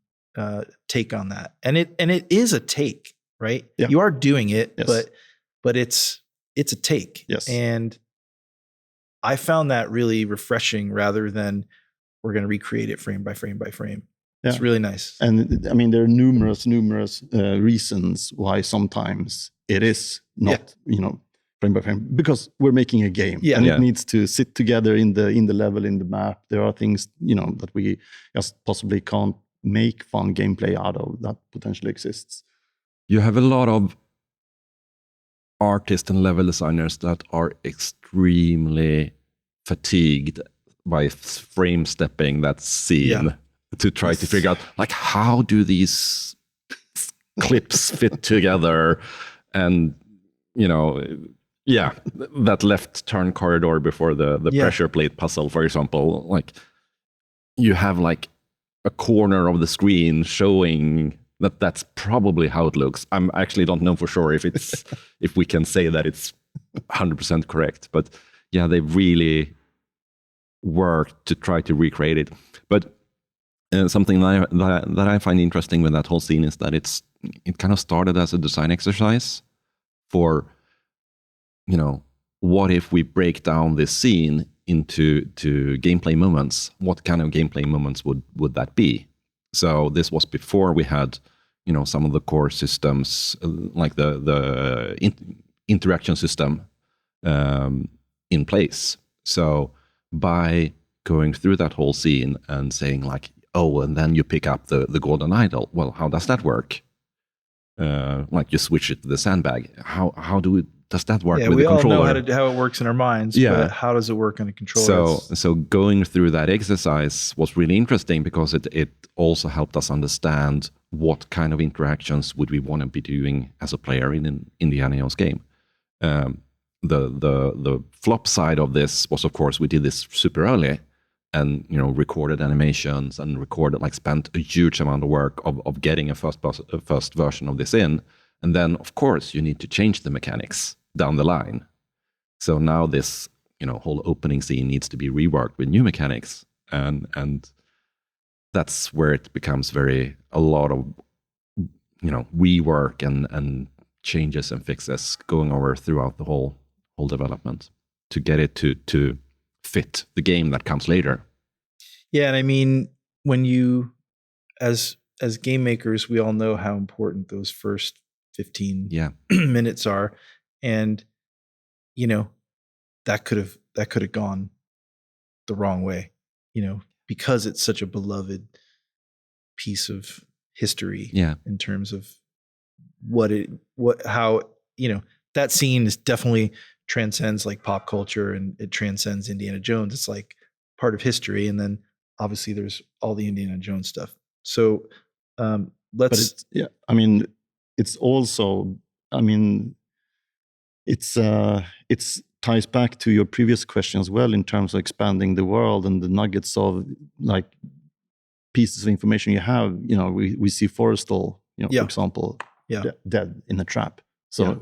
take on that. And it is a take, right? Yeah. You are doing it, yes. but it's a take. Yes. And I found that really refreshing, rather than we're going to recreate it frame by frame by frame. It's really nice. And I mean, there are numerous reasons why sometimes it is not, frame by frame, because we're making a game, and it needs to sit together in the level, in the map. There are things, that we just possibly can't make fun gameplay out of that potentially exists. You have a lot of artists and level designers that are extremely fatigued by frame stepping that scene to try to figure out, like, how do these clips fit together? And that left turn corridor before the pressure plate puzzle, for example, like, you have like a corner of the screen showing that's probably how it looks. I'm actually don't know for sure if it's if we can say that it's 100% correct, but they really worked to try to recreate it. But something that I find interesting with that whole scene is that it kind of started as a design exercise for, what if we break down this scene into gameplay moments? What kind of gameplay moments would that be? So this was before we had, some of the core systems, like the interaction system in place. So by going through that whole scene and saying like, oh, and then you pick up the golden idol. Well, how does that work? Like you switch it to the sandbag. How does that work with the controller? We all know how it works in our minds, but how does it work on a controller? So going through that exercise was really interesting because it also helped us understand what kind of interactions would we want to be doing as a player in an Indiana Jones game. The flop side of this was, of course, we did this super early and recorded animations and spent a huge amount of work of getting a first version of this in, and then of course you need to change the mechanics down the line. So now this whole opening scene needs to be reworked with new mechanics, and that's where it becomes a lot of rework and changes and fixes going over throughout the whole development to get it to fit the game that comes later. Yeah, and I mean, when you, as game makers, we all know how important those first 15 minutes are, and that could have gone the wrong way, because it's such a beloved piece of history. Yeah. In terms of how that scene is definitely transcends like pop culture, and it transcends Indiana Jones. It's like part of history, and then obviously there's all the Indiana Jones stuff. So let's. It's also. It's ties back to your previous question as well in terms of expanding the world and the nuggets of like pieces of information you have. We see Forrestal, for example, dead in a trap. So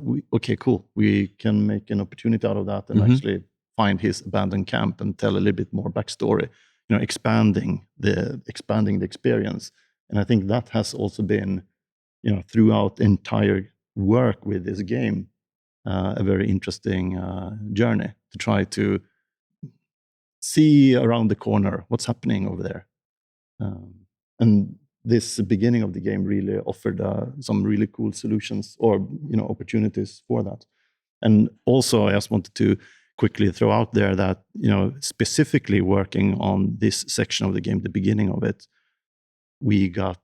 cool. We can make an opportunity out of that and actually find his abandoned camp and tell a little bit more backstory. Expanding the experience, and I think that has also been, throughout the entire work with this game, a very interesting journey to try to see around the corner what's happening over there, and this beginning of the game really offered some really cool solutions or opportunities for that. And also I just wanted to quickly throw out there that specifically working on this section of the game, the beginning of it, we got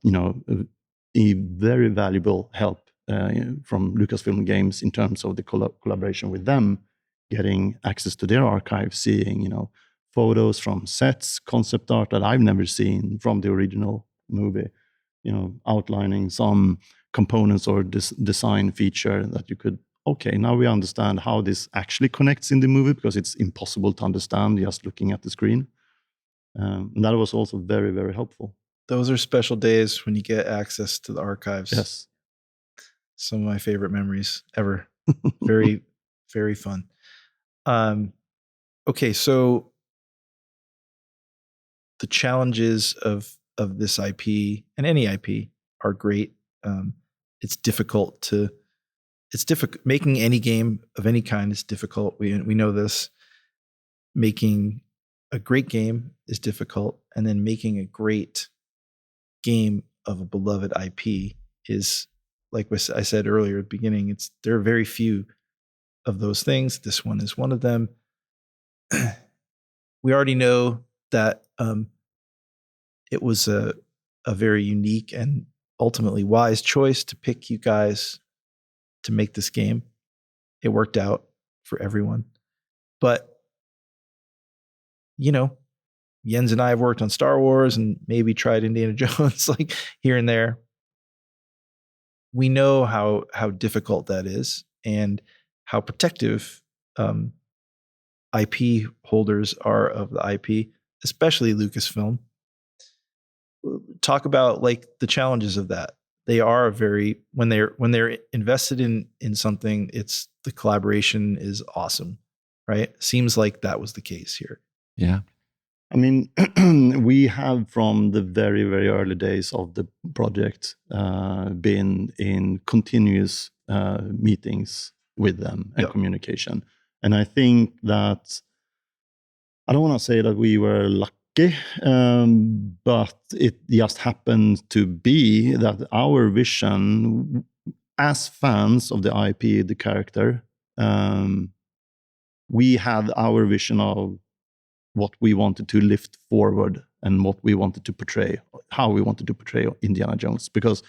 a very valuable help from Lucasfilm Games in terms of the collaboration with them, getting access to their archive, seeing photos from sets, concept art that I've never seen from the original movie, outlining some components or design feature that you could, now we understand how this actually connects in the movie, because it's impossible to understand just looking at the screen. And that was also very, very helpful. Those are special days when you get access to the archives. Yes. Some of my favorite memories ever. Very, very fun. Okay, so the challenges of this IP and any IP are great. It's difficult. Making any game of any kind is difficult. We know this. Making a great game is difficult, and then making a great game of a beloved IP is, like I said earlier at the beginning, there are very few of those things. This one is one of them. We already know that it was a very unique and ultimately wise choice to pick you guys to make this game. It worked out for everyone. But, Jens and I have worked on Star Wars and maybe tried Indiana Jones like here and there. We know how difficult that is and how protective IP holders are of the IP, especially Lucasfilm. Talk about like the challenges of that. They are when they're invested in something, it's the collaboration is awesome, right? Seems like that was the case here. Yeah. I mean, we have from the very, very early days of the project been in continuous meetings with them and communication. And I think that, I don't want to say that we were lucky, but it just happened to be that our vision as fans of the IP, the character, we had our vision of what we wanted to lift forward and what we wanted to portray, how we wanted to portray Indiana Jones, because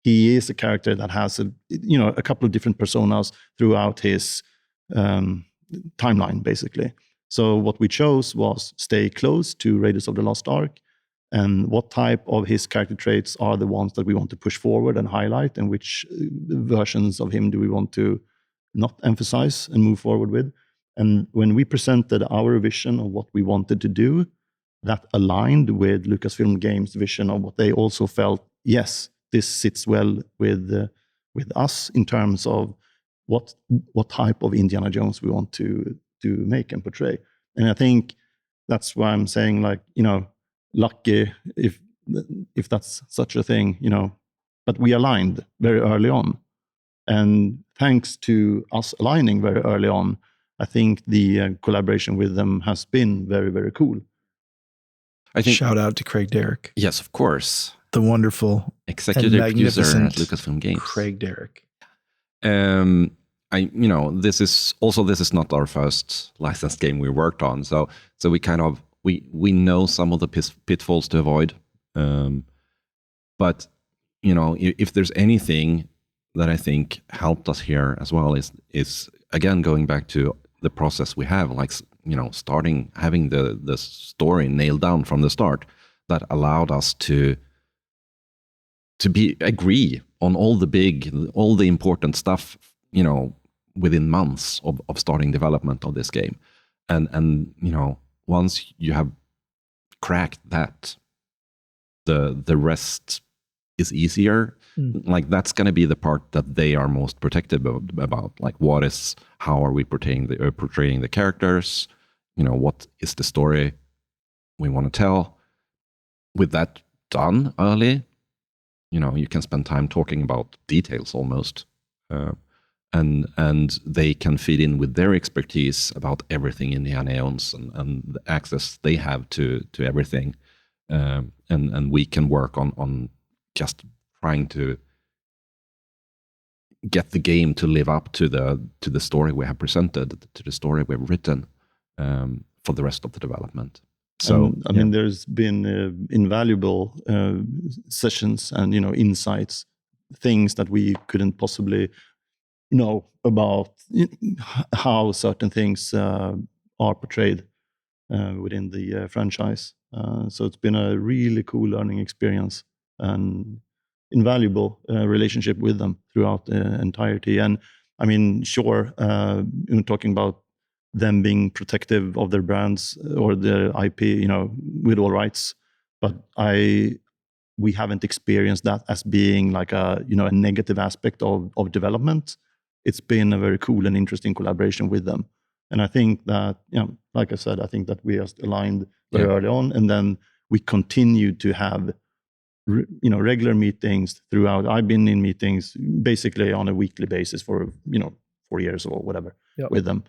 he is a character that has a couple of different personas throughout his timeline, basically. So what we chose was stay close to Raiders of the Lost Ark, and what type of his character traits are the ones that we want to push forward and highlight, and which versions of him do we want to not emphasize and move forward with. And when we presented our vision of what we wanted to do, that aligned with Lucasfilm Games' vision of what they also felt, yes, this sits well with us in terms of what type of Indiana Jones we want to make and portray. And I think that's why I'm saying, like, lucky, if that's such a thing, but we aligned very early on. And thanks to us aligning very early on, I think the collaboration with them has been very, very cool. I think, shout out to Craig Derrick. Yes, of course. The wonderful executive producer at Lucasfilm Games. Craig Derrick. This is not our first licensed game we worked on, so we kind of we know some of the pitfalls to avoid. But if there's anything that I think helped us here as well is again going back to the process we have, like starting having the story nailed down from the start, that allowed us to agree on all the important stuff, within months of starting development of this game. And once you have cracked that, the rest is easier. Like, that's going to be the part that they are most protective about. Like, how are we portraying the characters? What is the story we want to tell? With that done early, you can spend time talking about details almost. And they can feed in with their expertise about everything Indiana Jones and the access they have to everything. And we can work on just trying to get the game to live up to the story we have presented, to the story we've written, for the rest of the development. So I mean, there's been invaluable sessions and insights, things that we couldn't possibly know about how certain things are portrayed within the franchise. So it's been a really cool learning experience and invaluable relationship with them throughout the entirety. And I mean, sure, talking about them being protective of their brands or their IP, with all rights, but we haven't experienced that as being like a negative aspect of development. It's been a very cool and interesting collaboration with them. And I think that, like I said, I think that we just aligned very early on, and then we continue to have regular meetings throughout. I've been in meetings basically on a weekly basis for 4 years or whatever with them.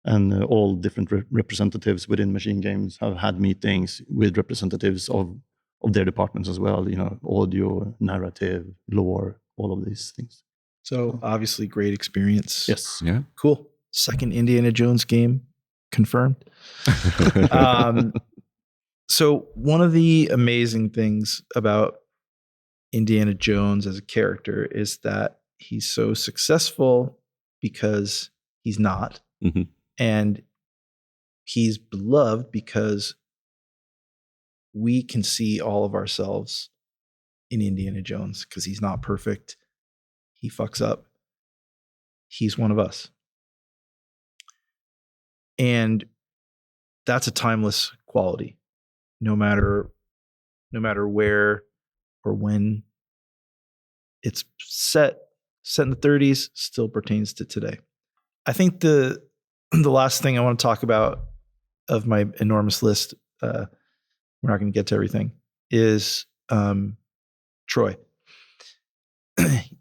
And all different representatives within MachineGames have had meetings with representatives of their departments as well, audio, narrative, lore, all of these things. So obviously great experience. Yes. Yeah. Cool. Second Indiana Jones game confirmed. So one of the amazing things about Indiana Jones as a character is that he's so successful because he's not. Mm-hmm. And he's beloved because we can see all of ourselves in Indiana Jones, because he's not perfect. He fucks up. He's one of us. And that's a timeless quality. No matter where or when it's set in the 30s, still pertains to today. I think the last thing I want to talk about of my enormous list we're not going to get to everything, is Troy.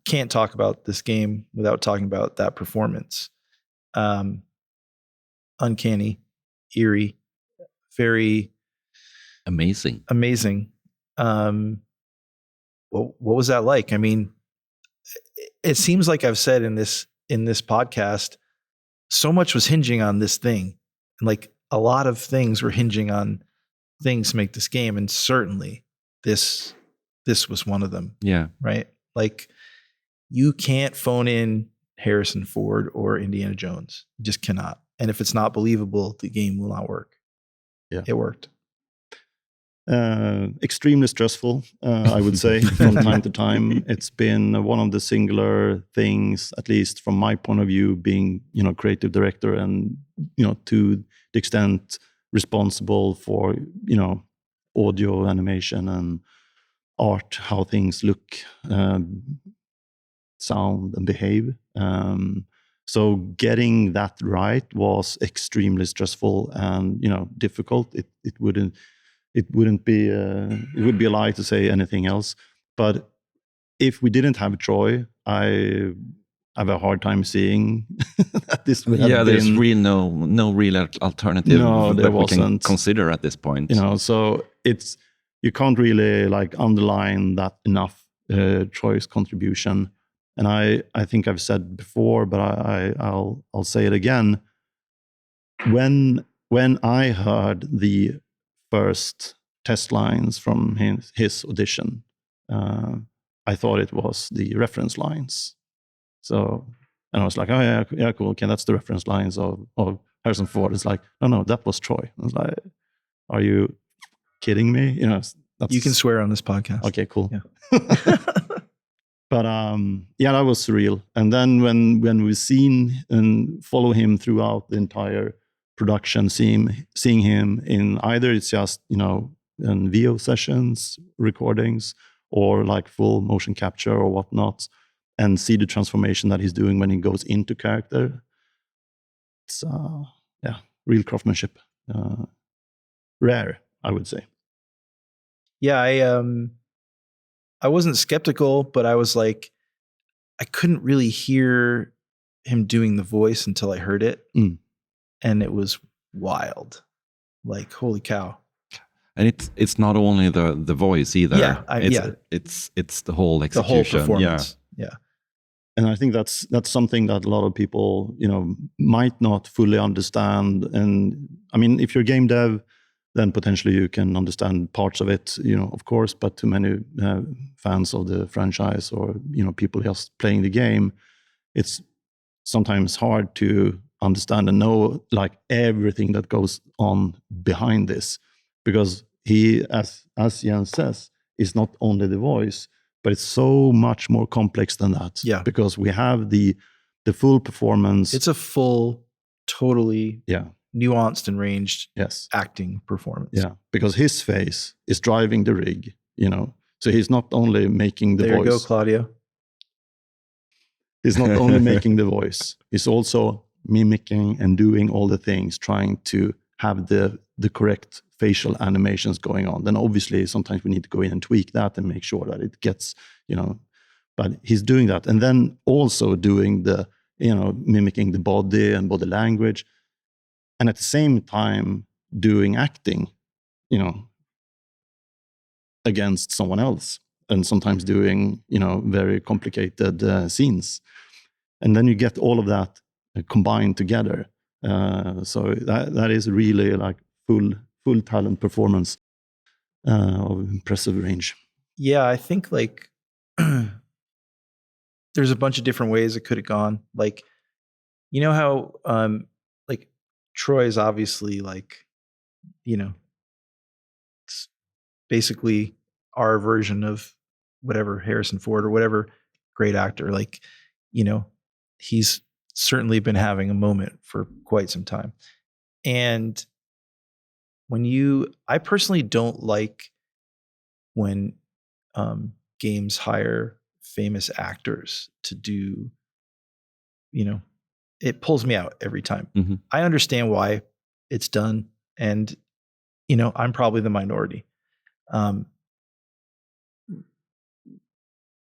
Can't talk about this game without talking about that performance. Uncanny, eerie, very Amazing. What was that like? I mean, it seems like I've said in this podcast, so much was hinging on this thing, and like a lot of things were hinging on things to make this game, and certainly this was one of them. Yeah. Right. Like, you can't phone in Harrison Ford or Indiana Jones. You just cannot. And if it's not believable, the game will not work. Yeah, it worked. Extremely stressful, I would say, from time to time. It's been one of the singular things, at least from my point of view, being, creative director and, to the extent responsible for, audio, animation, and art, how things look, sound, and behave. So getting that right was extremely stressful and, difficult. It would be a lie to say anything else. But if we didn't have Troy, I have a hard time seeing that this would have been. There's no real alternative that we can consider at this point. So you can't really underline that enough, Troy's contribution. And I think I've said before, but I'll say it again. When I heard the first test lines from his audition, I thought it was the reference lines. So, and I was like, oh yeah, cool. Okay, that's the reference lines of Harrison Ford. It's like, no, that was Troy. I was like, are you kidding me? You can swear on this podcast. Okay, cool. Yeah. But that was surreal. And then when we've seen and follow him throughout the entire production, seeing him in either it's just in VO sessions, recordings, or full motion capture or whatnot, and see the transformation that he's doing when he goes into character. It's real craftsmanship. Rare, I would say. Yeah, I wasn't skeptical, but I was like, I couldn't really hear him doing the voice until I heard it. And it was wild. Like, holy cow. And it's not only the voice either. Yeah, it's the whole execution. The whole performance. Yeah. And I think that's something that a lot of people, might not fully understand. And I mean, if you're game dev, then potentially you can understand parts of it, of course, but to many fans of the franchise or, people just playing the game, it's sometimes hard to understand and know everything that goes on behind this, because he, as Jens says, is not only the voice, but it's so much more complex than that. Yeah. Because we have the full performance. It's a full, totally nuanced and ranged acting performance. Yeah, because his face is driving the rig, So he's not only making the voice. There you go, Claudio. He's not only making the voice, he's also mimicking and doing all the things, trying to have the correct facial animations going on. Then obviously sometimes we need to go in and tweak that and make sure that it gets, but he's doing that. And then also doing the, mimicking the body and body language. And at the same time doing acting, against someone else, and sometimes doing, very complicated scenes. And then you get all of that combined together. So that is really full talent performance of impressive range. Yeah, I think there's a bunch of different ways it could have gone. How Troy is obviously it's basically our version of whatever Harrison Ford or whatever great actor. He's certainly been having a moment for quite some time. And I personally don't like when games hire famous actors to do, it pulls me out every time. Mm-hmm. I understand why it's done. And, I'm probably the minority.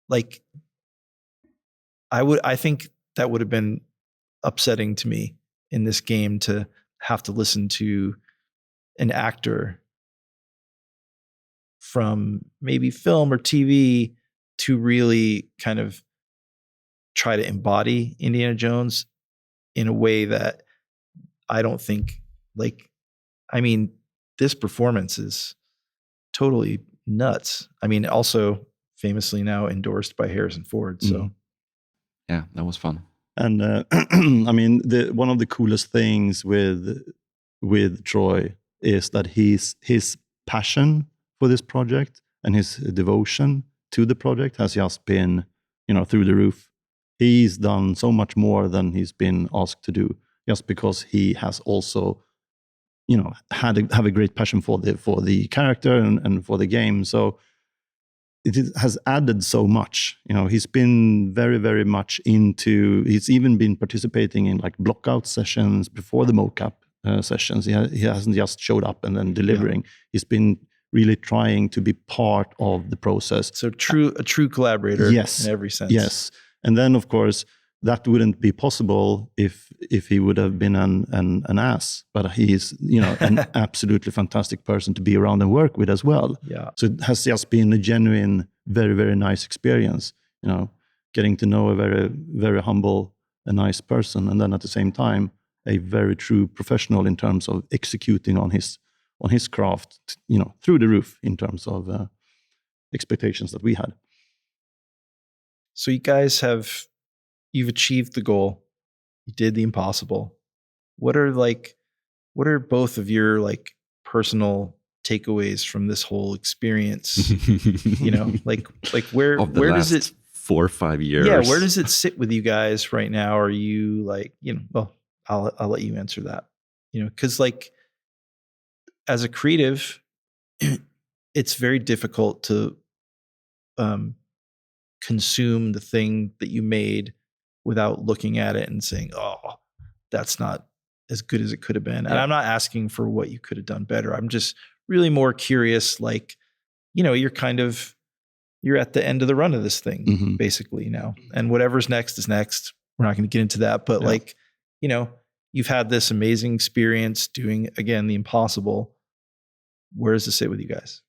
Like, I think that would have been upsetting to me in this game to have to listen to an actor from maybe film or TV to really kind of try to embody Indiana Jones in a way that I don't think, like, I mean, this performance is totally nuts. I mean, also famously now endorsed by Harrison Ford. So yeah, that was fun. And I mean, one of the coolest things with Troy is that his passion for this project and his devotion to the project has just been, through the roof. He's done so much more than he's been asked to do, just because he has also, have a great passion for the character and for the game. So it has added so much. He's been very, very much into. He's even been participating in like blockout sessions before the mocap sessions. He hasn't just showed up and then delivering. Yeah. He's been really trying to be part of the process. So a true collaborator. Yes, in every sense. Yes, and then of course that wouldn't be possible if he would have been an ass. But he's an absolutely fantastic person to be around and work with as well. Yeah. So it has just been a genuine, very, very nice experience. Getting to know a very, very humble, a nice person, and then at the same time a very true professional in terms of executing on his craft. Through the roof in terms of expectations that we had. So you guys you've achieved the goal. You did the impossible. What are both of your like personal takeaways from this whole experience? Where does it 4 or 5 years? Yeah, where does it sit with you guys right now? Are you like, well, I'll let you answer that. Because like as a creative, it's very difficult to consume the thing that you made without looking at it and saying, oh, that's not as good as it could have been. Yeah. And I'm not asking for what you could have done better. I'm just really more curious, like, you're at the end of the run of this thing, basically now. And whatever's next is next. We're not going to get into that. But you've had this amazing experience doing, again, the impossible. Where does this sit with you guys?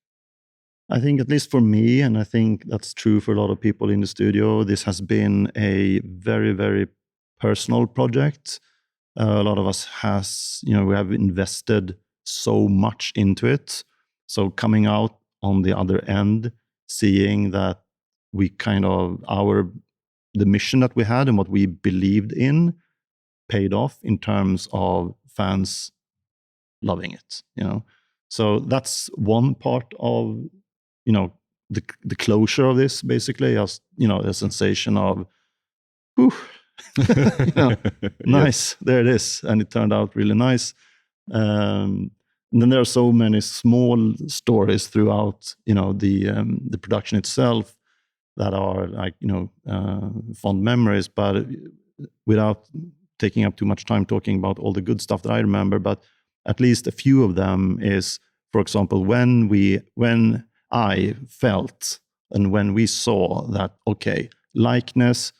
I think, at least for me, and I think that's true for a lot of people in the studio, this has been a very, very personal project. A lot of us we have invested so much into it. So coming out on the other end, seeing that we the mission that we had and what we believed in paid off in terms of fans loving it, So that's one part of the closure of this, basically, just the sensation of, whew, nice, there it is, and it turned out really nice. And then there are so many small stories throughout, the production itself that are like fond memories, but without taking up too much time talking about all the good stuff that I remember, but at least a few of them is, for example, when I felt and when we saw that, okay, likeness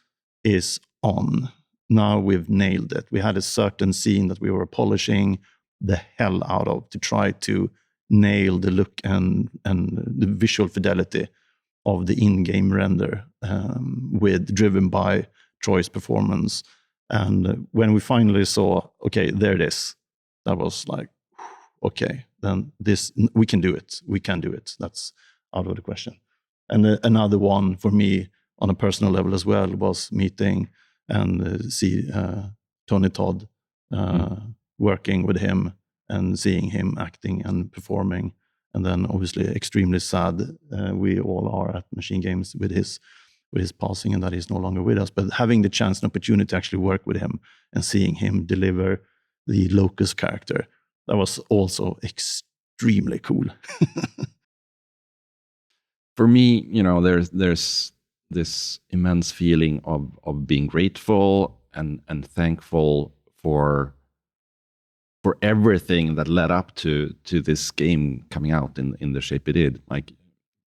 is on. Now we've nailed it. We had a certain scene that we were polishing the hell out of to try to nail the look and the visual fidelity of the in-game render, driven by Troy's performance. And when we finally saw, okay, there it is, that was like, okay, then we can do it. We can do it. That's out of the question. And another one for me on a personal level as well was meeting and see Tony Todd, working with him and seeing him acting and performing. And then obviously extremely sad we all are at MachineGames with his passing and that he's no longer with us. But having the chance and opportunity to actually work with him and seeing him deliver the Locust character, that was also extremely cool. For me, there's this immense feeling of being grateful and thankful for for everything that led up to this game coming out in the shape it did. Like,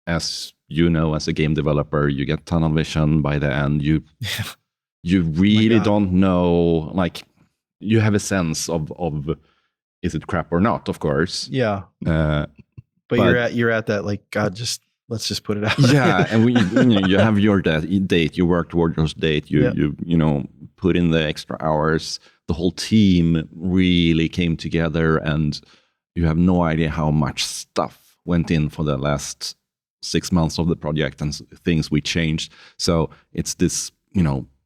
as you know, as a game developer, you get tunnel vision by the end. You really don't know, like, you have a sense of is it crap or not, of course. Yeah. But you're at that, like, God, let's just put it out. Yeah, and you have your date, you work toward your date, you put in the extra hours. The whole team really came together, and you have no idea how much stuff went in for the last 6 months of the project and things we changed. So it's this,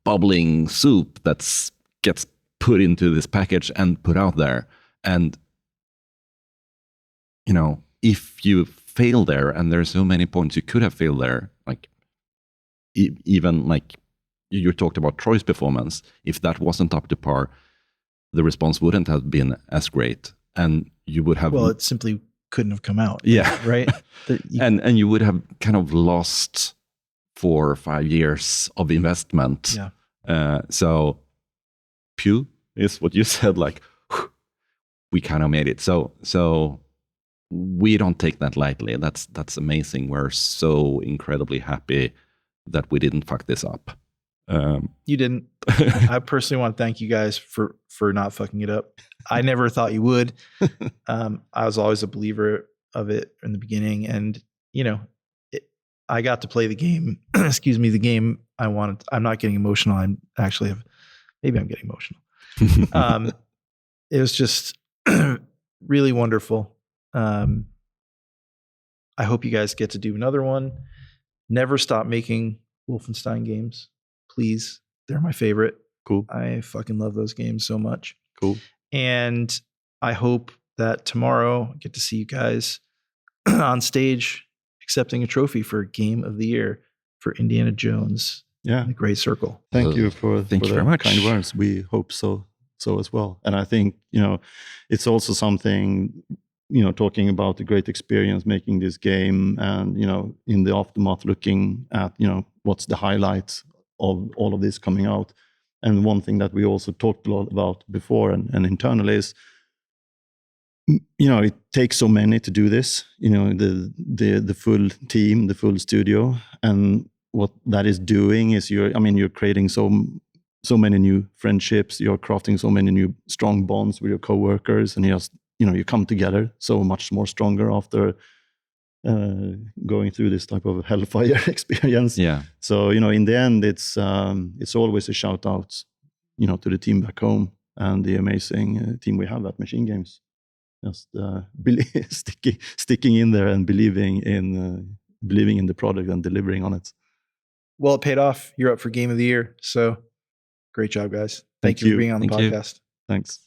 bubbling soup that gets put into this package and put out there. And, if you fail there, and there's so many points you could have failed there, like even like you talked about Troy's performance, if that wasn't up to par, the response wouldn't have been as great, and you would have... Well, it simply couldn't have come out. Yeah. Right? And you would have kind of lost 4 or 5 years of investment. Yeah. So pew is what you said, like, we kind of made it. So we don't take that lightly. That's amazing. We're so incredibly happy that we didn't fuck this up. You didn't. I personally want to thank you guys for not fucking it up. I never thought you would. I was always a believer of it in the beginning, and I got to play the game. Excuse me, the game I wanted. I'm not getting emotional. Maybe I'm getting emotional. It was just really wonderful. I hope you guys get to do another one. Never stop making Wolfenstein games, please. They're my favorite. Cool. I fucking love those games so much. Cool. And I hope that tomorrow I get to see you guys on stage accepting a trophy for Game of the Year for Indiana Jones. Yeah. The Great Circle. Thank you for thank you the very much. kind words. We hope so as well. And I think, it's also something, talking about the great experience making this game, and, in the aftermath, looking at, what's the highlights of all of this coming out. And one thing that we also talked a lot about before and internally is, it takes so many to do this, the full team, the full studio. And what that is doing is you're creating so many new friendships, you're crafting so many new strong bonds with your coworkers, and you come together so much more stronger after going through this type of hellfire experience. Yeah. So, in the end, it's always a shout out, to the team back home and the amazing team we have at MachineGames. Just sticking in there and believing in the product and delivering on it. Well, it paid off. You're up for Game of the Year. So great job, guys. Thank you for being on the Thank you. podcast. Thanks.